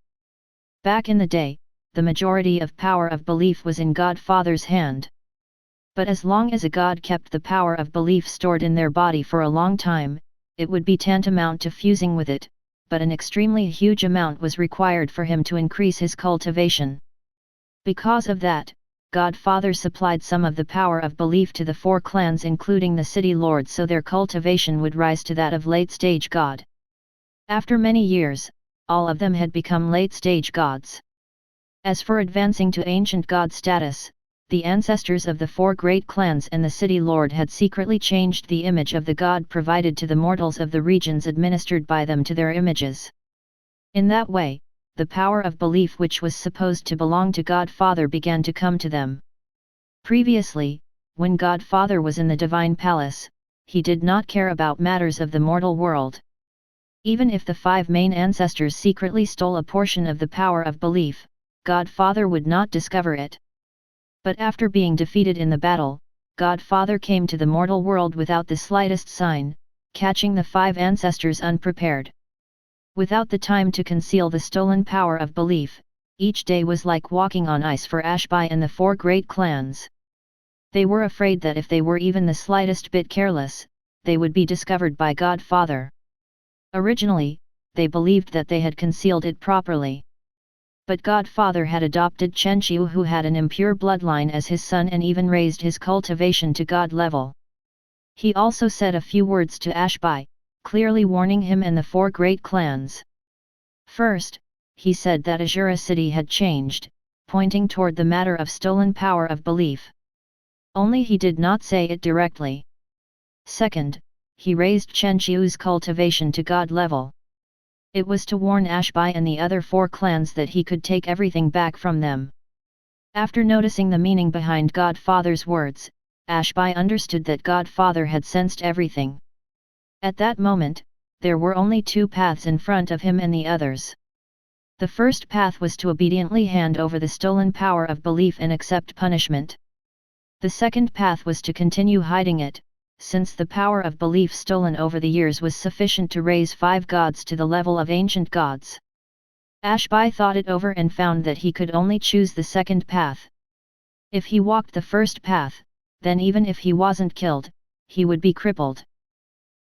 Back in the day, the majority of power of belief was in Godfather's hand. But as long as a god kept the power of belief stored in their body for a long time, it would be tantamount to fusing with it, but an extremely huge amount was required for him to increase his cultivation. Because of that, Godfather supplied some of the power of belief to the 4 clans including the city lords so their cultivation would rise to that of late-stage god. After many years, all of them had become late-stage gods. As for advancing to ancient god status, the ancestors of the 4 great clans and the city lord had secretly changed the image of the god provided to the mortals of the regions administered by them to their images. In that way, the power of belief which was supposed to belong to Godfather began to come to them. Previously, when Godfather was in the Divine Palace, he did not care about matters of the mortal world. Even if the 5 main ancestors secretly stole a portion of the power of belief, Godfather would not discover it. But after being defeated in the battle, Godfather came to the mortal world without the slightest sign, catching the 5 ancestors unprepared. Without the time to conceal the stolen power of belief, each day was like walking on ice for H.A.C.K and the 4 great clans. They were afraid that if they were even the slightest bit careless, they would be discovered by Godfather. Originally, they believed that they had concealed it properly. But Godfather had adopted H.A.C.K who had an impure bloodline as his son and even raised his cultivation to god level. He also said a few words to H.A.C.K, clearly warning him and the 4 great clans. First, he said that H.A.C.K had changed, pointing toward the matter of stolen power of belief. Only he did not say it directly. Second, he raised H.A.C.K's cultivation to god level. It was to warn H.A.C.K and the other 4 clans that he could take everything back from them. After noticing the meaning behind Godfather's words, H.A.C.K understood that Godfather had sensed everything. At that moment, there were only 2 paths in front of him and the others. The first path was to obediently hand over the stolen power of belief and accept punishment. The second path was to continue hiding it, since the power of belief stolen over the years was sufficient to raise 5 gods to the level of ancient gods. H.A.C.K thought it over and found that he could only choose the second path. If he walked the first path, then even if he wasn't killed, he would be crippled.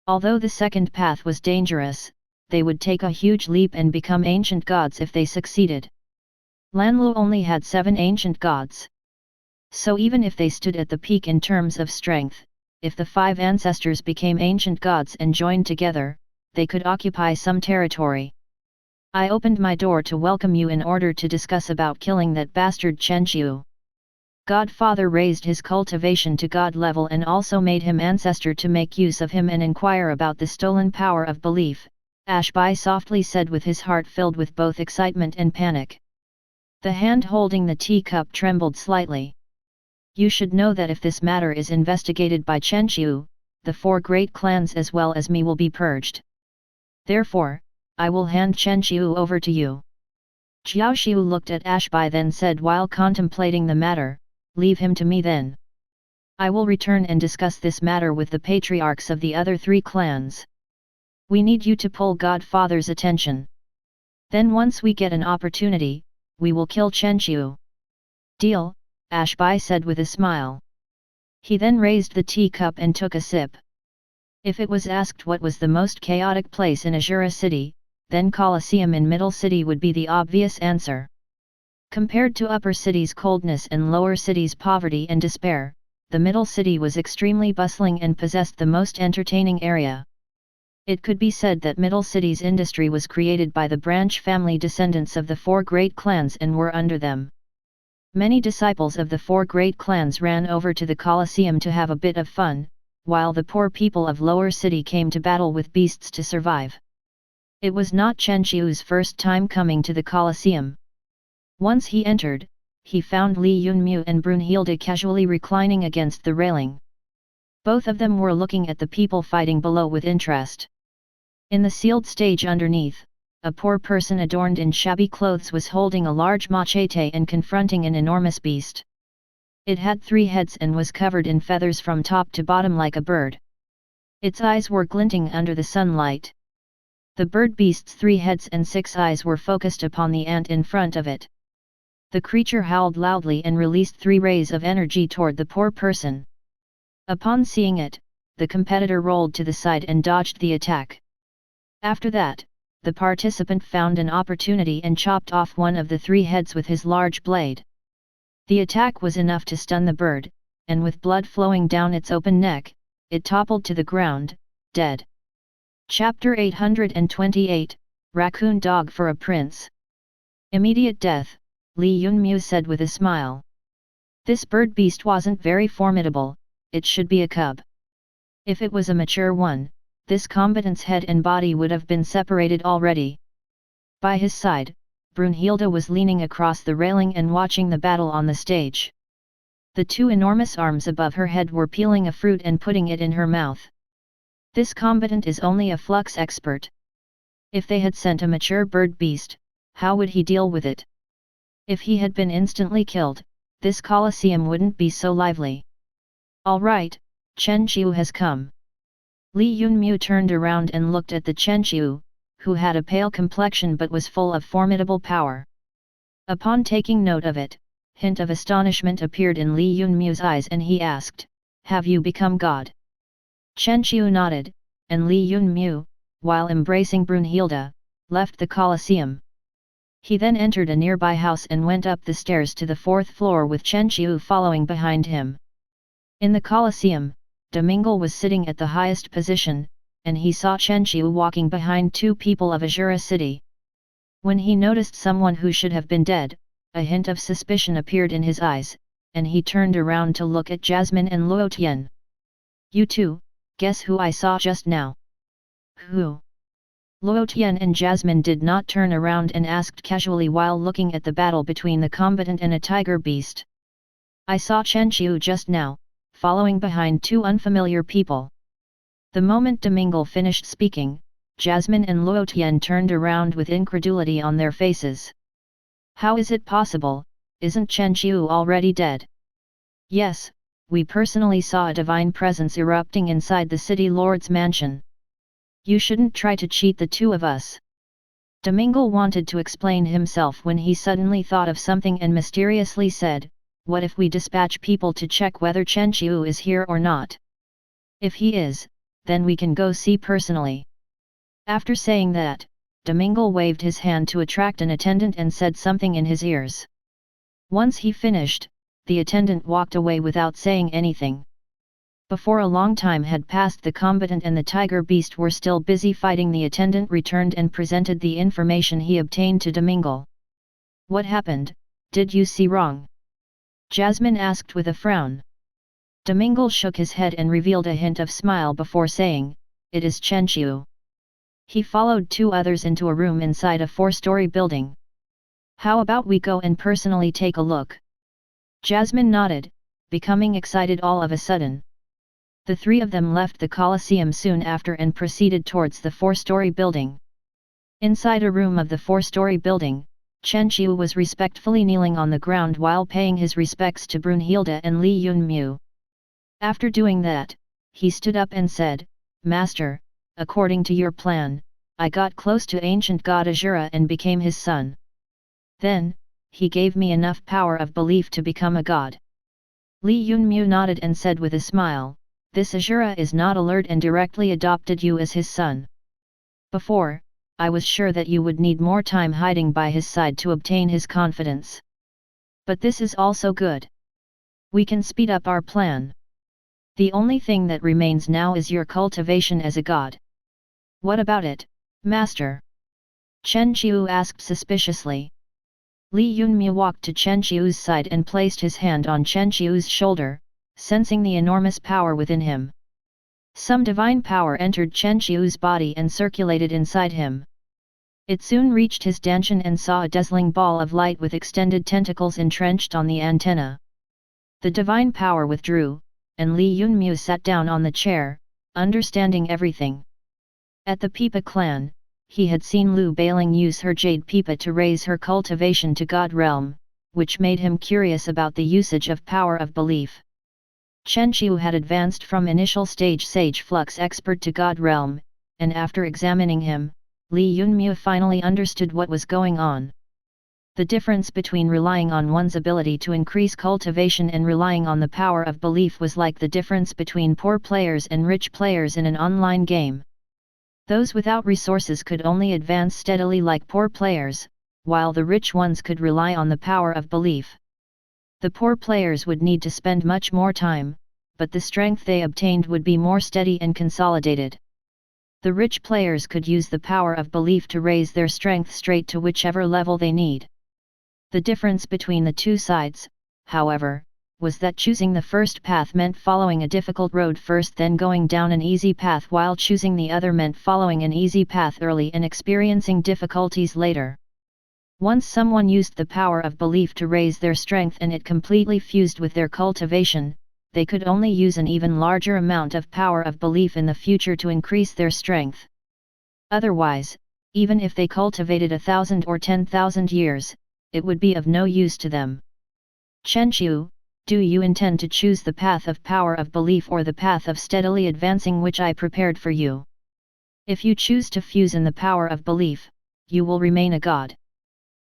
Although the second path was dangerous, they would take a huge leap and become ancient gods if they succeeded. Lanlu only had 7 ancient gods. So even if they stood at the peak in terms of strength, if the 5 ancestors became ancient gods and joined together, they could occupy some territory. I opened my door to welcome you in order to discuss about killing that bastard H.A.C.K. Godfather raised his cultivation to god level and also made him ancestor to make use of him and inquire about the stolen power of belief, H.A.C.K softly said with his heart filled with both excitement and panic. The hand holding the teacup trembled slightly. You should know that if this matter is investigated by H.A.C.K, the 4 great clans as well as me will be purged. Therefore, I will hand H.A.C.K over to you. Xiaoxiu looked at H.A.C.K then said while contemplating the matter, leave him to me then. I will return and discuss this matter with the patriarchs of the other 3 clans. We need you to pull Godfather's attention. Then once we get an opportunity, we will kill H.A.C.K. Deal, H.A.C.K said with a smile. He then raised the teacup and took a sip. If it was asked what was the most chaotic place in Azura City, then Colosseum in Middle City would be the obvious answer. Compared to Upper City's coldness and Lower City's poverty and despair, the Middle City was extremely bustling and possessed the most entertaining area. It could be said that Middle City's industry was created by the branch family descendants of the 4 great clans and were under them. Many disciples of the 4 great clans ran over to the Colosseum to have a bit of fun, while the poor people of Lower City came to battle with beasts to survive. It was not Chen-Chiu's first time coming to the Colosseum. Once he entered, he found Li Yunmu and Brunhilde casually reclining against the railing. Both of them were looking at the people fighting below with interest. In the sealed stage underneath, a poor person adorned in shabby clothes was holding a large machete and confronting an enormous beast. It had 3 heads and was covered in feathers from top to bottom like a bird. Its eyes were glinting under the sunlight. The bird beast's 3 heads and 6 eyes were focused upon the ant in front of it. The creature howled loudly and released 3 rays of energy toward the poor person. Upon seeing it, the competitor rolled to the side and dodged the attack. After that, the participant found an opportunity and chopped off one of the 3 heads with his large blade. The attack was enough to stun the bird, and with blood flowing down its open neck, it toppled to the ground, dead. Chapter 828, Racoon Dog for a Prince. Immediate death, Li Yunmu said with a smile. This bird beast wasn't very formidable, it should be a cub. If it was a mature one, this combatant's head and body would have been separated already. By his side, Brunhilde was leaning across the railing and watching the battle on the stage. The 2 enormous arms above her head were peeling a fruit and putting it in her mouth. This combatant is only a flux expert. If they had sent a mature bird beast, how would he deal with it? If he had been instantly killed, this Colosseum wouldn't be so lively. All right, Chen Qiu has come. Li Yunmu turned around and looked at the Chen Qiu, who had a pale complexion but was full of formidable power. Upon taking note of it, hint of astonishment appeared in Li Yunmu's eyes and he asked, "Have you become God?" Chen Qiu nodded, and Li Yunmu, while embracing Brunhilde, left the Colosseum. He then entered a nearby house and went up the stairs to the 4th floor with Chen Qiu following behind him. In the Colosseum, Domingo was sitting at the highest position, and he saw Chen Qiu walking behind 2 people of Azura City. When he noticed someone who should have been dead, a hint of suspicion appeared in his eyes, and he turned around to look at Jasmine and Luo Tian. "You two, guess who I saw just now?" "Who?" Luo Tian and Jasmine did not turn around and asked casually while looking at the battle between the combatant and a tiger beast. "I saw Chen Qiu just now, following behind 2 unfamiliar people." The moment Domingo finished speaking, Jasmine and Luo Tian turned around with incredulity on their faces. "How is it possible? Isn't Chen Qiu already dead?" "Yes, we personally saw a divine presence erupting inside the city lord's mansion. You shouldn't try to cheat the 2 of us." Domingo wanted to explain himself when he suddenly thought of something and mysteriously said, "What if we dispatch people to check whether Chen Qiu is here or not? If he is, then we can go see personally." After saying that, Domingo waved his hand to attract an attendant and said something in his ears. Once he finished, the attendant walked away without saying anything. Before a long time had passed, the combatant and the tiger beast were still busy fighting. The attendant returned and presented the information he obtained to Domingo. "What happened? Did you see wrong?" Jasmine asked with a frown. Domingo shook his head and revealed a hint of smile before saying, "It is Chen Qiu." He followed 2 others into a room inside a 4-story building. "How about we go and personally take a look?" Jasmine nodded, becoming excited all of a sudden. The 3 of them left the Colosseum soon after and proceeded towards the 4-story building. Inside a room of the 4-story building, Chen Qiu was respectfully kneeling on the ground while paying his respects to Brunhilde and Li Yunmu. After doing that, he stood up and said, "Master, according to your plan, I got close to ancient god Azura and became his son. Then, he gave me enough power of belief to become a god." Li Yunmu nodded and said with a smile, "This Azura is not alert and directly adopted you as his son. Before, I was sure that you would need more time hiding by his side to obtain his confidence. But this is also good. We can speed up our plan. The only thing that remains now is your cultivation as a god." "What about it, master?" Chen Qiu asked suspiciously. Li Yunmu walked to Chen Qiu's side and placed his hand on Chen Qiu's shoulder, sensing the enormous power within him. Some divine power entered Chen Qiu's body and circulated inside him. It soon reached his dantian and saw a dazzling ball of light with extended tentacles entrenched on the antenna. The divine power withdrew, and Li Yunmu sat down on the chair, understanding everything. At the Pipa clan, he had seen Lu Bailing use her jade Pipa to raise her cultivation to God realm, which made him curious about the usage of power of belief. Chen Qiu had advanced from initial stage Sage Flux expert to God realm, and after examining him, Li Yunmu finally understood what was going on. The difference between relying on one's ability to increase cultivation and relying on the power of belief was like the difference between poor players and rich players in an online game. Those without resources could only advance steadily like poor players, while the rich ones could rely on the power of belief. The poor players would need to spend much more time, but the strength they obtained would be more steady and consolidated. The rich players could use the power of belief to raise their strength straight to whichever level they need. The difference between the two sides, however, was that choosing the first path meant following a difficult road first, then going down an easy path, while choosing the other meant following an easy path early and experiencing difficulties later. Once someone used the power of belief to raise their strength and it completely fused with their cultivation, they could only use an even larger amount of power of belief in the future to increase their strength. Otherwise, even if they cultivated 1,000 or 10,000 years, it would be of no use to them. Chen Qiu, do you intend to choose the path of power of belief or the path of steadily advancing which I prepared for you? If you choose to fuse in the power of belief, you will remain a god.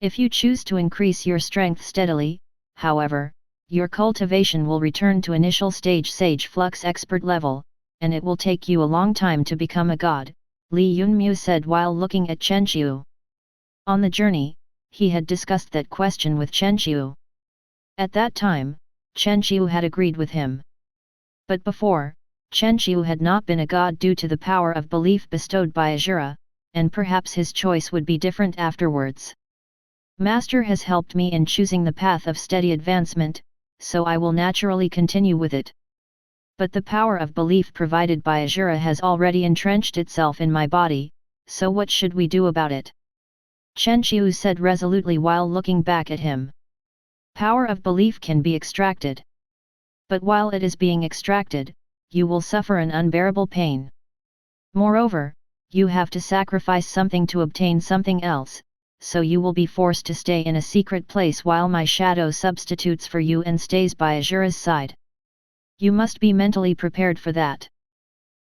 If you choose to increase your strength steadily, however, your cultivation will return to initial stage Sage Flux expert level, and it will take you a long time to become a god, Li Yunmu said while looking at Chen Qiu. On the journey, he had discussed that question with Chen Qiu. At that time, Chen Qiu had agreed with him. But before, Chen Qiu had not been a god due to the power of belief bestowed by Azura, and perhaps his choice would be different afterwards. Master has helped me in choosing the path of steady advancement, so I will naturally continue with it. But the power of belief provided by Azura has already entrenched itself in my body, so what should we do about it? Chen Qiu said resolutely while looking back at him. Power of belief can be extracted. But while it is being extracted, you will suffer an unbearable pain. Moreover, you have to sacrifice something to obtain something else, so you will be forced to stay in a secret place while my shadow substitutes for you and stays by Azura's side. You must be mentally prepared for that.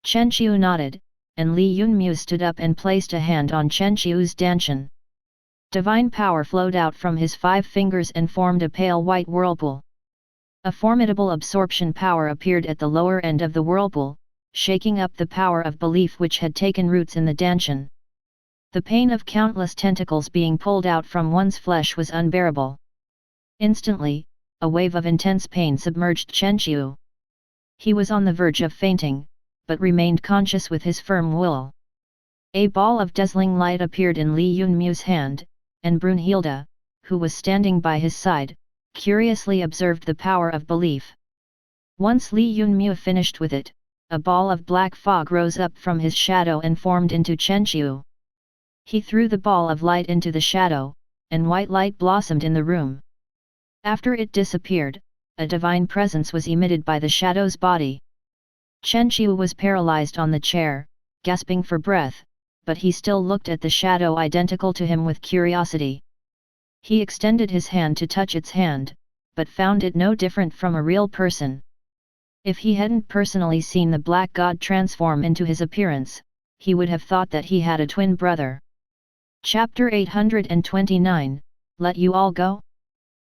Chen Qiu nodded, and Li Yunmu stood up and placed a hand on Chen Qiu's danshan. Divine power flowed out from his 5 fingers and formed a pale white whirlpool. A formidable absorption power appeared at the lower end of the whirlpool, shaking up the power of belief which had taken roots in the danshan. The pain of countless tentacles being pulled out from one's flesh was unbearable. Instantly, a wave of intense pain submerged Chen Qiu. He was on the verge of fainting, but remained conscious with his firm will. A ball of dazzling light appeared in Li Yunmu's hand, and Brunhilde, who was standing by his side, curiously observed the power of belief. Once Li Yunmu finished with it, a ball of black fog rose up from his shadow and formed into Chen Qiu. He threw the ball of light into the shadow, and white light blossomed in the room. After it disappeared, a divine presence was emitted by the shadow's body. Chen Qiu was paralyzed on the chair, gasping for breath, but he still looked at the shadow identical to him with curiosity. He extended his hand to touch its hand, but found it no different from a real person. If he hadn't personally seen the black god transform into his appearance, he would have thought that he had a twin brother. Chapter 829, Let You All Go?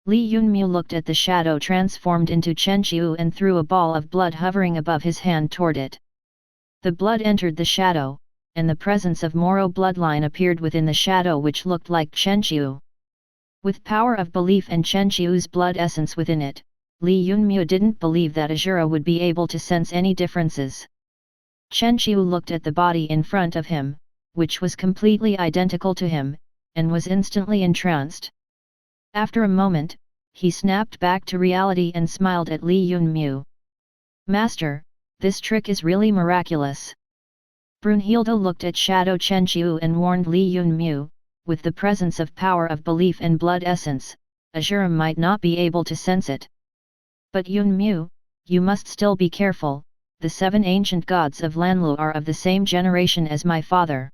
Li Yunmu looked at the shadow transformed into Chen Qiu and threw a ball of blood hovering above his hand toward it. The blood entered the shadow, and the presence of Moro bloodline appeared within the shadow which looked like Chen Qiu. With power of belief and Chen Qiu's blood essence within it, Li Yunmu didn't believe that Azura would be able to sense any differences. Chen Qiu looked at the body in front of him, which was completely identical to him, and was instantly entranced. After a moment, he snapped back to reality and smiled at Li Yunmu. Master, this trick is really miraculous. Brunhilde looked at Shadow Chen Qiu and warned Li Yunmu, with the presence of power of belief and blood essence, Azura might not be able to sense it. But Yunmu, you must still be careful, the 7 ancient gods of Lanlu are of the same generation as my father.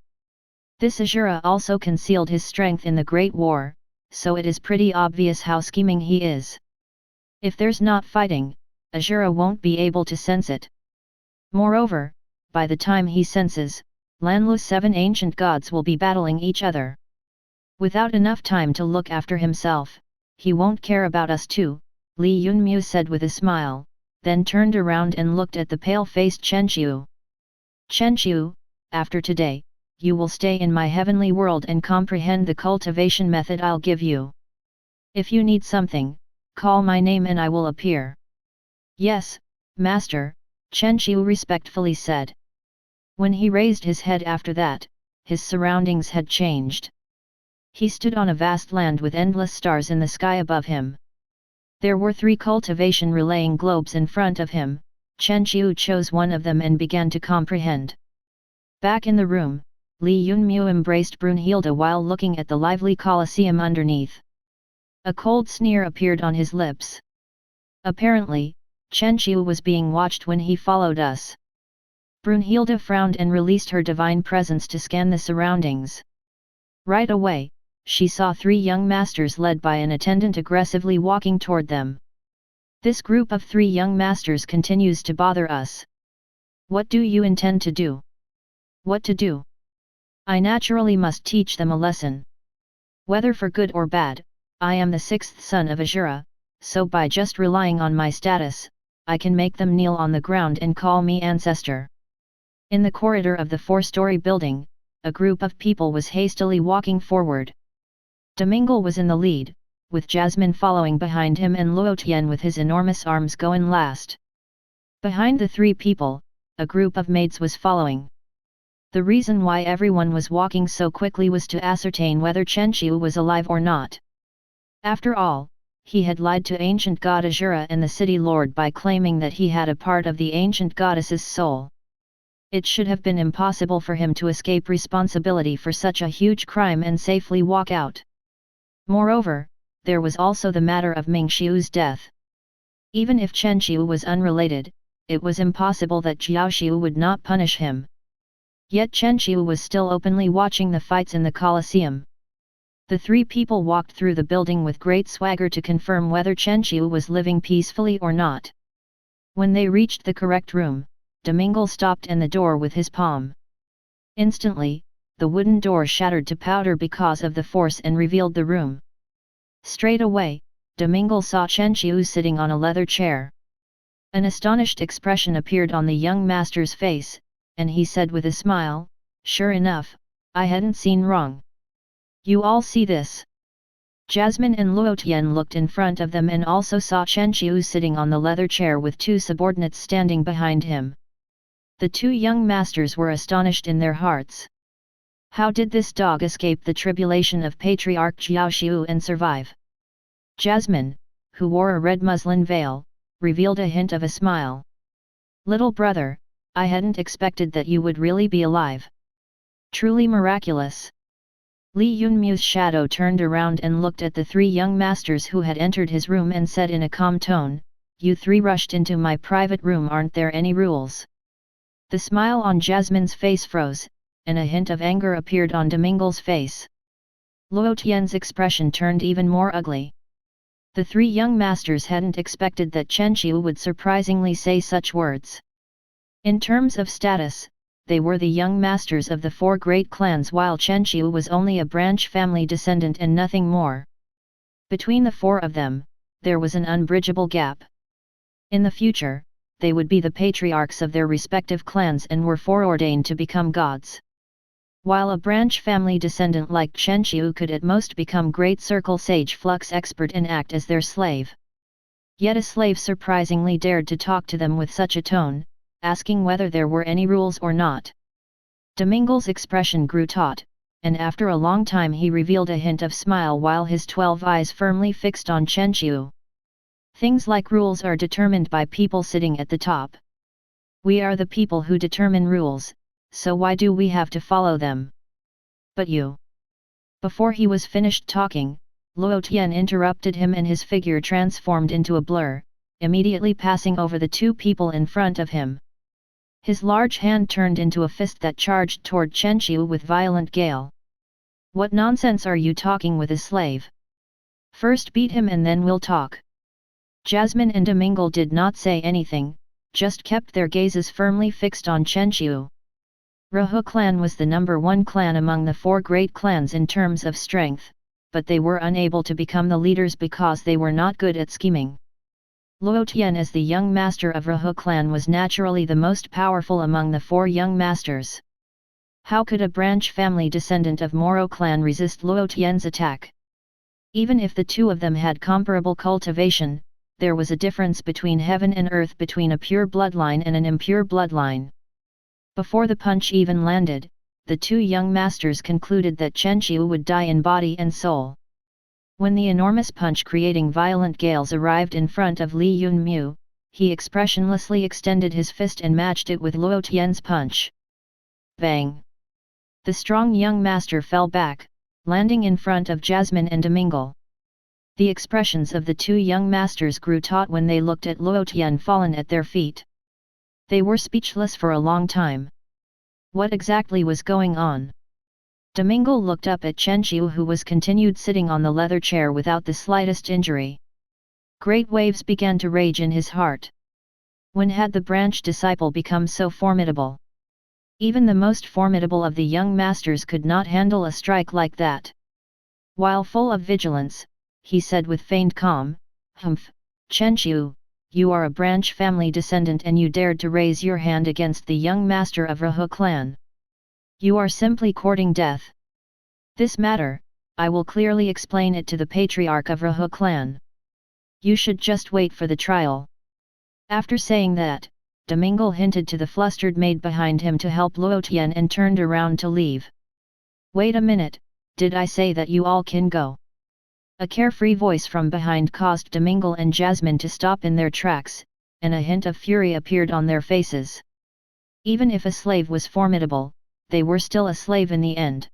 This Azura also concealed his strength in the Great War, so it is pretty obvious how scheming he is. If there's not fighting, Azura won't be able to sense it. Moreover, by the time he senses, Lanlu's 7 ancient gods will be battling each other. Without enough time to look after himself, he won't care about us too, Li Yunmu said with a smile, then turned around and looked at the pale-faced Chenqiu. Chenqiu, after today, you will stay in my heavenly world and comprehend the cultivation method I'll give you. If you need something, call my name and I will appear. Yes, Master, Chenqiu respectfully said. When he raised his head after that, his surroundings had changed. He stood on a vast land with endless stars in the sky above him. There were 3 cultivation relaying globes in front of him. Chenqiu chose one of them and began to comprehend. Back in the room, Li Yunmu embraced Brunhilde while looking at the lively Colosseum underneath. A cold sneer appeared on his lips. Apparently, Chenqiu was being watched when he followed us. Brunhilde frowned and released her divine presence to scan the surroundings. Right away, she saw 3 young masters led by an attendant aggressively walking toward them. This group of 3 young masters continues to bother us. What do you intend to do? What to do? I naturally must teach them a lesson. Whether for good or bad, I am the 6th son of Azura, so by just relying on my status, I can make them kneel on the ground and call me Ancestor. In the corridor of the 4-story building, a group of people was hastily walking forward. Domingle was in the lead, with Jasmine following behind him and Luo Tian with his enormous arms going last. Behind the 3 people, a group of maids was following. The reason why everyone was walking so quickly was to ascertain whether Chenqiu was alive or not. After all, he had lied to ancient god Azura and the city lord by claiming that he had a part of the ancient goddess's soul. It should have been impossible for him to escape responsibility for such a huge crime and safely walk out. Moreover, there was also the matter of Mingxiu's death. Even if Chenqiu was unrelated, it was impossible that Jiaoxiu would not punish him. Yet Chenqiu was still openly watching the fights in the Colosseum. The 3 people walked through the building with great swagger to confirm whether Chenqiu was living peacefully or not. When they reached the correct room, Domingle stopped in the door with his palm. Instantly, the wooden door shattered to powder because of the force and revealed the room. Straight away, Domingle saw Chenqiu sitting on a leather chair. An astonished expression appeared on the young master's face, and he said with a smile, "Sure enough, I hadn't seen wrong. You all see this?" Jasmine and Luo Tian looked in front of them and also saw Chenqiu sitting on the leather chair with 2 subordinates standing behind him. The 2 young masters were astonished in their hearts. How did this dog escape the tribulation of Patriarch Jiaoxiu and survive? Jasmine, who wore a red muslin veil, revealed a hint of a smile. "Little brother, I hadn't expected that you would really be alive. Truly miraculous." Li Yunmu's shadow turned around and looked at the 3 young masters who had entered his room and said in a calm tone, "You 3 rushed into my private room, aren't there any rules?" The smile on Jasmine's face froze, and a hint of anger appeared on Domingle's face. Luo Tian's expression turned even more ugly. The 3 young masters hadn't expected that Chenqiu would surprisingly say such words. In terms of status, they were the young masters of the 4 great clans while Chenqiu was only a branch family descendant and nothing more. Between the 4 of them, there was an unbridgeable gap. In the future, they would be the patriarchs of their respective clans and were foreordained to become gods. While a branch family descendant like Chenqiu could at most become great circle sage flux expert and act as their slave. Yet a slave surprisingly dared to talk to them with such a tone, asking whether there were any rules or not. Domingle's expression grew taut, and after a long time he revealed a hint of smile while his 12 eyes firmly fixed on Chenqiu. Things like rules are determined by people sitting at the top. We are the people who determine rules, so why do we have to follow them? But you. Before he was finished talking, Luo Tian interrupted him and his figure transformed into a blur, immediately passing over the two people in front of him. His large hand turned into a fist that charged toward Chen Qiu with violent gale. "What nonsense are you talking with a slave? First beat him and then we'll talk." Jasmine and Domingo did not say anything, just kept their gazes firmly fixed on Chen Qiu. Rahu clan was the #1 clan among the 4 great clans in terms of strength, but they were unable to become the leaders because they were not good at scheming. Luo Tian as the young master of Rahu clan was naturally the most powerful among the 4 young masters. How could a branch family descendant of Moro clan resist Luo Tian's attack? Even if the two of them had comparable cultivation, there was a difference between heaven and earth, between a pure bloodline and an impure bloodline. Before the punch even landed, the 2 young masters concluded that Chen Qiu would die in body and soul. When the enormous punch creating violent gales arrived in front of Li Yunmu, he expressionlessly extended his fist and matched it with Luo Tian's punch. Bang! The strong young master fell back, landing in front of Jasmine and Domingo. The expressions of the 2 young masters grew taut when they looked at Luo Tian fallen at their feet. They were speechless for a long time. What exactly was going on? Domingo looked up at Chen Qiu, who was continued sitting on the leather chair without the slightest injury. Great waves began to rage in his heart. When had the branch disciple become so formidable? Even the most formidable of the young masters could not handle a strike like that. While full of vigilance, he said with feigned calm, "Humph, Chen Qiu, you are a branch family descendant and you dared to raise your hand against the young master of Rahu clan. You are simply courting death. This matter, I will clearly explain it to the patriarch of Rahu clan. You should just wait for the trial." After saying that, Domingo hinted to the flustered maid behind him to help Luo Tian and turned around to leave. "Wait a minute, did I say that you all can go?" A carefree voice from behind caused Domingo and Jasmine to stop in their tracks, and a hint of fury appeared on their faces. Even if a slave was formidable, they were still a slave in the end.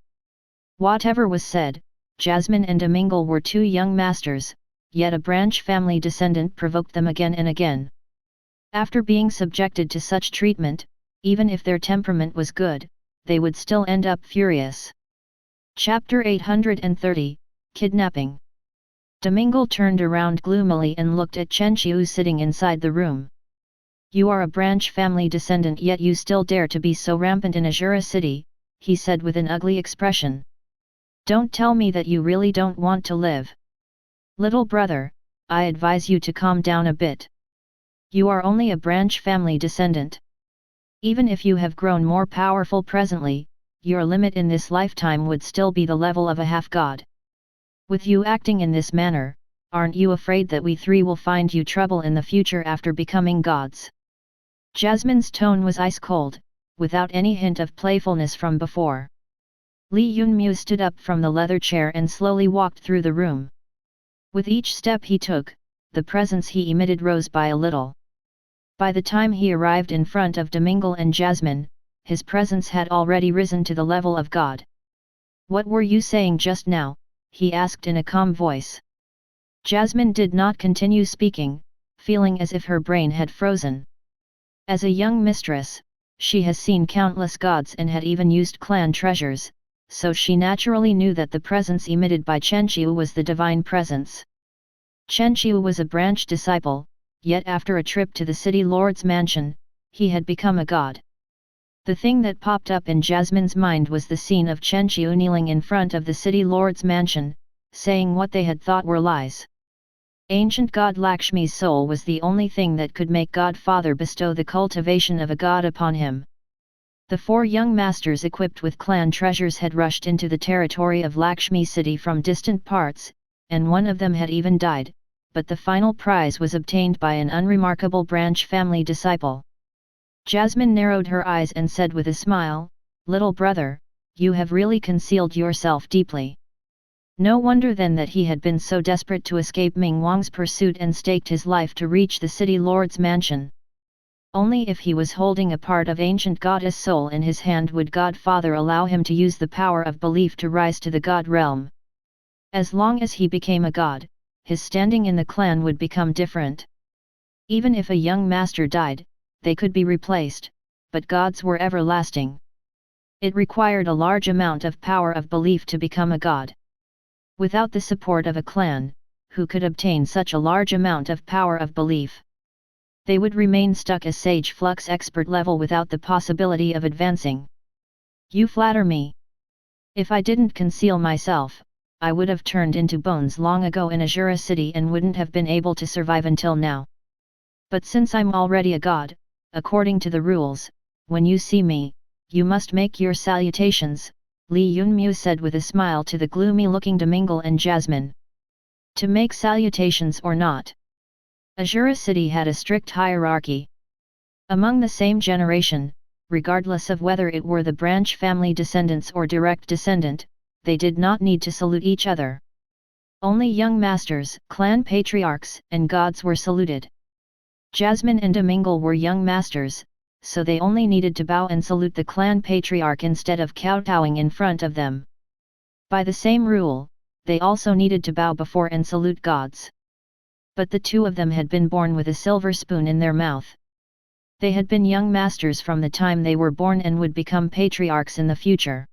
Whatever was said, Jasmine and Domingo were 2 young masters, yet a branch family descendant provoked them again and again. After being subjected to such treatment, even if their temperament was good, they would still end up furious. Chapter 830, Kidnapping. Domingo turned around gloomily and looked at Chen Qiu sitting inside the room. "You are a branch family descendant, yet you still dare to be so rampant in Azura City," he said with an ugly expression. "Don't tell me that you really don't want to live. Little brother, I advise you to calm down a bit. You are only a branch family descendant. Even if you have grown more powerful presently, your limit in this lifetime would still be the level of a half-god. With you acting in this manner, aren't you afraid that we 3 will find you trouble in the future after becoming gods?" Jasmine's tone was ice-cold, without any hint of playfulness from before. Li Yunmu stood up from the leather chair and slowly walked through the room. With each step he took, the presence he emitted rose by a little. By the time he arrived in front of Domingo and Jasmine, his presence had already risen to the level of God. "What were you saying just now?" he asked in a calm voice. Jasmine did not continue speaking, feeling as if her brain had frozen. As a young mistress, she has seen countless gods and had even used clan treasures, so she naturally knew that the presence emitted by Chen Qiu was the divine presence. Chen Qiu was a branch disciple, yet after a trip to the city lord's mansion, he had become a god. The thing that popped up in Jasmine's mind was the scene of Chen Qiu kneeling in front of the city lord's mansion, saying what they had thought were lies. Ancient god Lakshmi's soul was the only thing that could make Godfather bestow the cultivation of a god upon him. The 4 young masters equipped with clan treasures had rushed into the territory of Lakshmi city from distant parts, and one of them had even died, but the final prize was obtained by an unremarkable branch family disciple. Jasmine narrowed her eyes and said with a smile, "Little brother, you have really concealed yourself deeply. No wonder then that he had been so desperate to escape Ming Wang's pursuit and staked his life to reach the city lord's mansion. Only if he was holding a part of ancient goddess soul in his hand would Godfather allow him to use the power of belief to rise to the god realm. As long as he became a god, his standing in the clan would become different. Even if a young master died, they could be replaced, but gods were everlasting. It required a large amount of power of belief to become a god. Without the support of a clan, who could obtain such a large amount of power of belief? They would remain stuck as sage flux expert level without the possibility of advancing. You flatter me. If I didn't conceal myself, I would have turned into bones long ago in Azura City and wouldn't have been able to survive until now. But since I'm already a god, according to the rules, when you see me, you must make your salutations, Li Yunmu said with a smile to the gloomy-looking Domingle and Jasmine. To make salutations or not? Azura City had a strict hierarchy. Among the same generation, regardless of whether it were the branch family descendants or direct descendant, they did not need to salute each other. Only young masters, clan patriarchs, and gods were saluted. Jasmine and Domingle were young masters, so they only needed to bow and salute the clan patriarch instead of kowtowing in front of them. By the same rule, they also needed to bow before and salute gods. But the two of them had been born with a silver spoon in their mouth. They had been young masters from the time they were born and would become patriarchs in the future.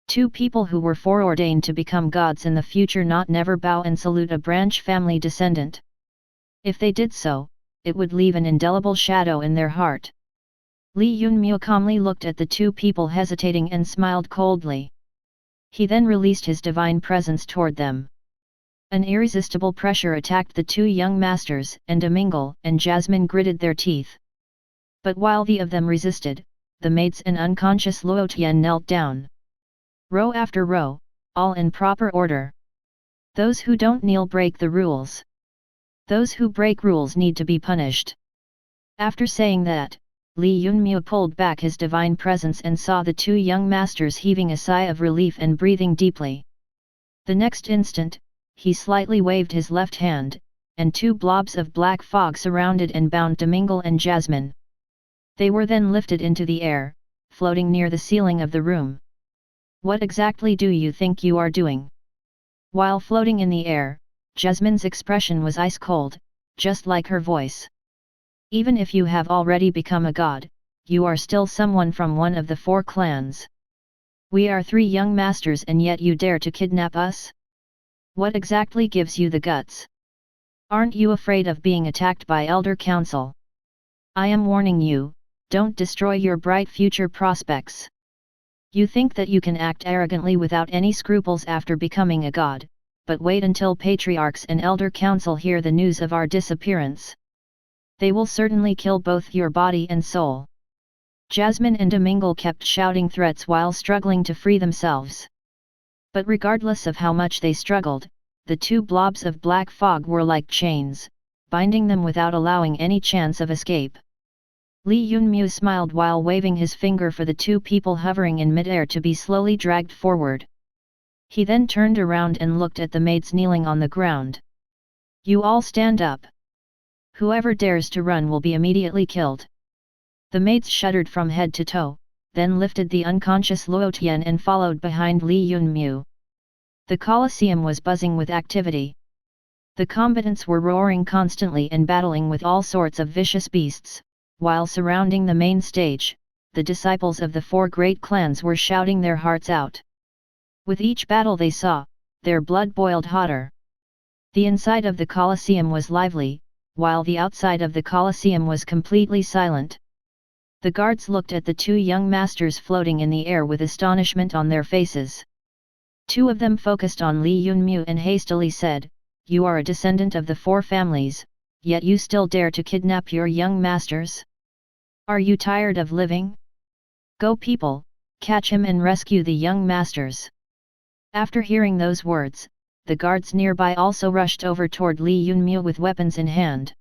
Two people who were foreordained to become gods in the future not never bow and salute a branch family descendant. If they did so, it would leave an indelible shadow in their heart. Li Yunmu calmly looked at the two people hesitating and smiled coldly. He then released his divine presence toward them. An irresistible pressure attacked the two young masters, and Domingle and Jasmine gritted their teeth. But while the of them resisted, the maids and unconscious Luo Tian knelt down. Row after row, all in proper order. Those who don't kneel break the rules. Those who break rules need to be punished. After saying that, Li Yunmu pulled back his divine presence and saw the two young masters heaving a sigh of relief and breathing deeply. The next instant, he slightly waved his left hand, and two blobs of black fog surrounded and bound Domingle and Jasmine. They were then lifted into the air, floating near the ceiling of the room. What exactly do you think you are doing? While floating in the air, Jasmine's expression was ice cold, just like her voice. Even if you have already become a god, you are still someone from one of the four clans. We are three young masters and yet you dare to kidnap us? What exactly gives you the guts? Aren't you afraid of being attacked by Elder Council? I am warning you, don't destroy your bright future prospects. You think that you can act arrogantly without any scruples after becoming a god, but wait until patriarchs and Elder Council hear the news of our disappearance. They will certainly kill both your body and soul. Jasmine and Domingle kept shouting threats while struggling to free themselves. But regardless of how much they struggled, the two blobs of black fog were like chains, binding them without allowing any chance of escape. Li Yunmu smiled while waving his finger for the two people hovering in midair to be slowly dragged forward. He then turned around and looked at the maids kneeling on the ground. You all stand up. Whoever dares to run will be immediately killed. The maids shuddered from head to toe, then lifted the unconscious Luo Tian and followed behind Li Yunmu. The Colosseum was buzzing with activity. The combatants were roaring constantly and battling with all sorts of vicious beasts, while surrounding the main stage, the disciples of the four great clans were shouting their hearts out. With each battle they saw, their blood boiled hotter. The inside of the Colosseum was lively, while the outside of the Colosseum was completely silent. The guards looked at the two young masters floating in the air with astonishment on their faces. Two of them focused on Li Yunmu and hastily said, "You are a descendant of the four families, yet you still dare to kidnap your young masters? Are you tired of living? Go people, catch him and rescue the young masters." After hearing those words, the guards nearby also rushed over toward Li Yunmu with weapons in hand.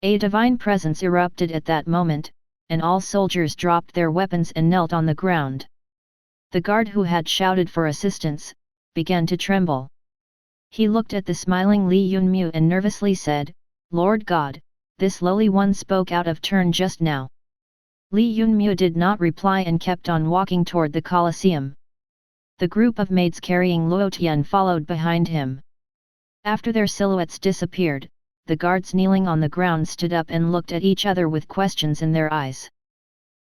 A divine presence erupted at that moment, and all soldiers dropped their weapons and knelt on the ground. The guard who had shouted for assistance, began to tremble. He looked at the smiling Li Yunmu and nervously said, "Lord God, this lowly one spoke out of turn just now." Li Yunmu did not reply and kept on walking toward the Colosseum. The group of maids carrying Luo Tian followed behind him. After their silhouettes disappeared, the guards kneeling on the ground stood up and looked at each other with questions in their eyes.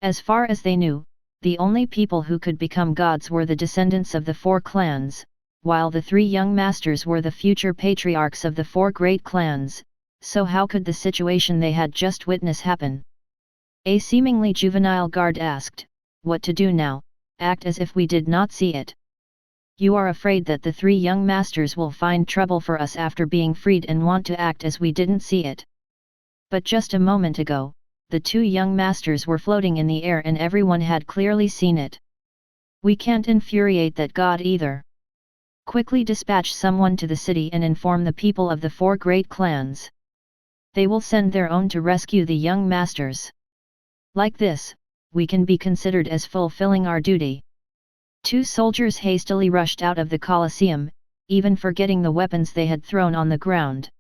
As far as they knew, the only people who could become gods were the descendants of the 4 clans, while the 3 young masters were the future patriarchs of the 4 great clans, so how could the situation they had just witnessed happen? A seemingly juvenile guard asked, "What to do now? Act as if we did not see it. You are afraid that the 3 young masters will find trouble for us after being freed and want to act as we didn't see it. But just a moment ago, the 2 young masters were floating in the air and everyone had clearly seen it. We can't infuriate that god either. Quickly dispatch someone to the city and inform the people of the 4 great clans. They will send their own to rescue the young masters. Like this, we can be considered as fulfilling our duty." 2 soldiers hastily rushed out of the Colosseum, even forgetting the weapons they had thrown on the ground.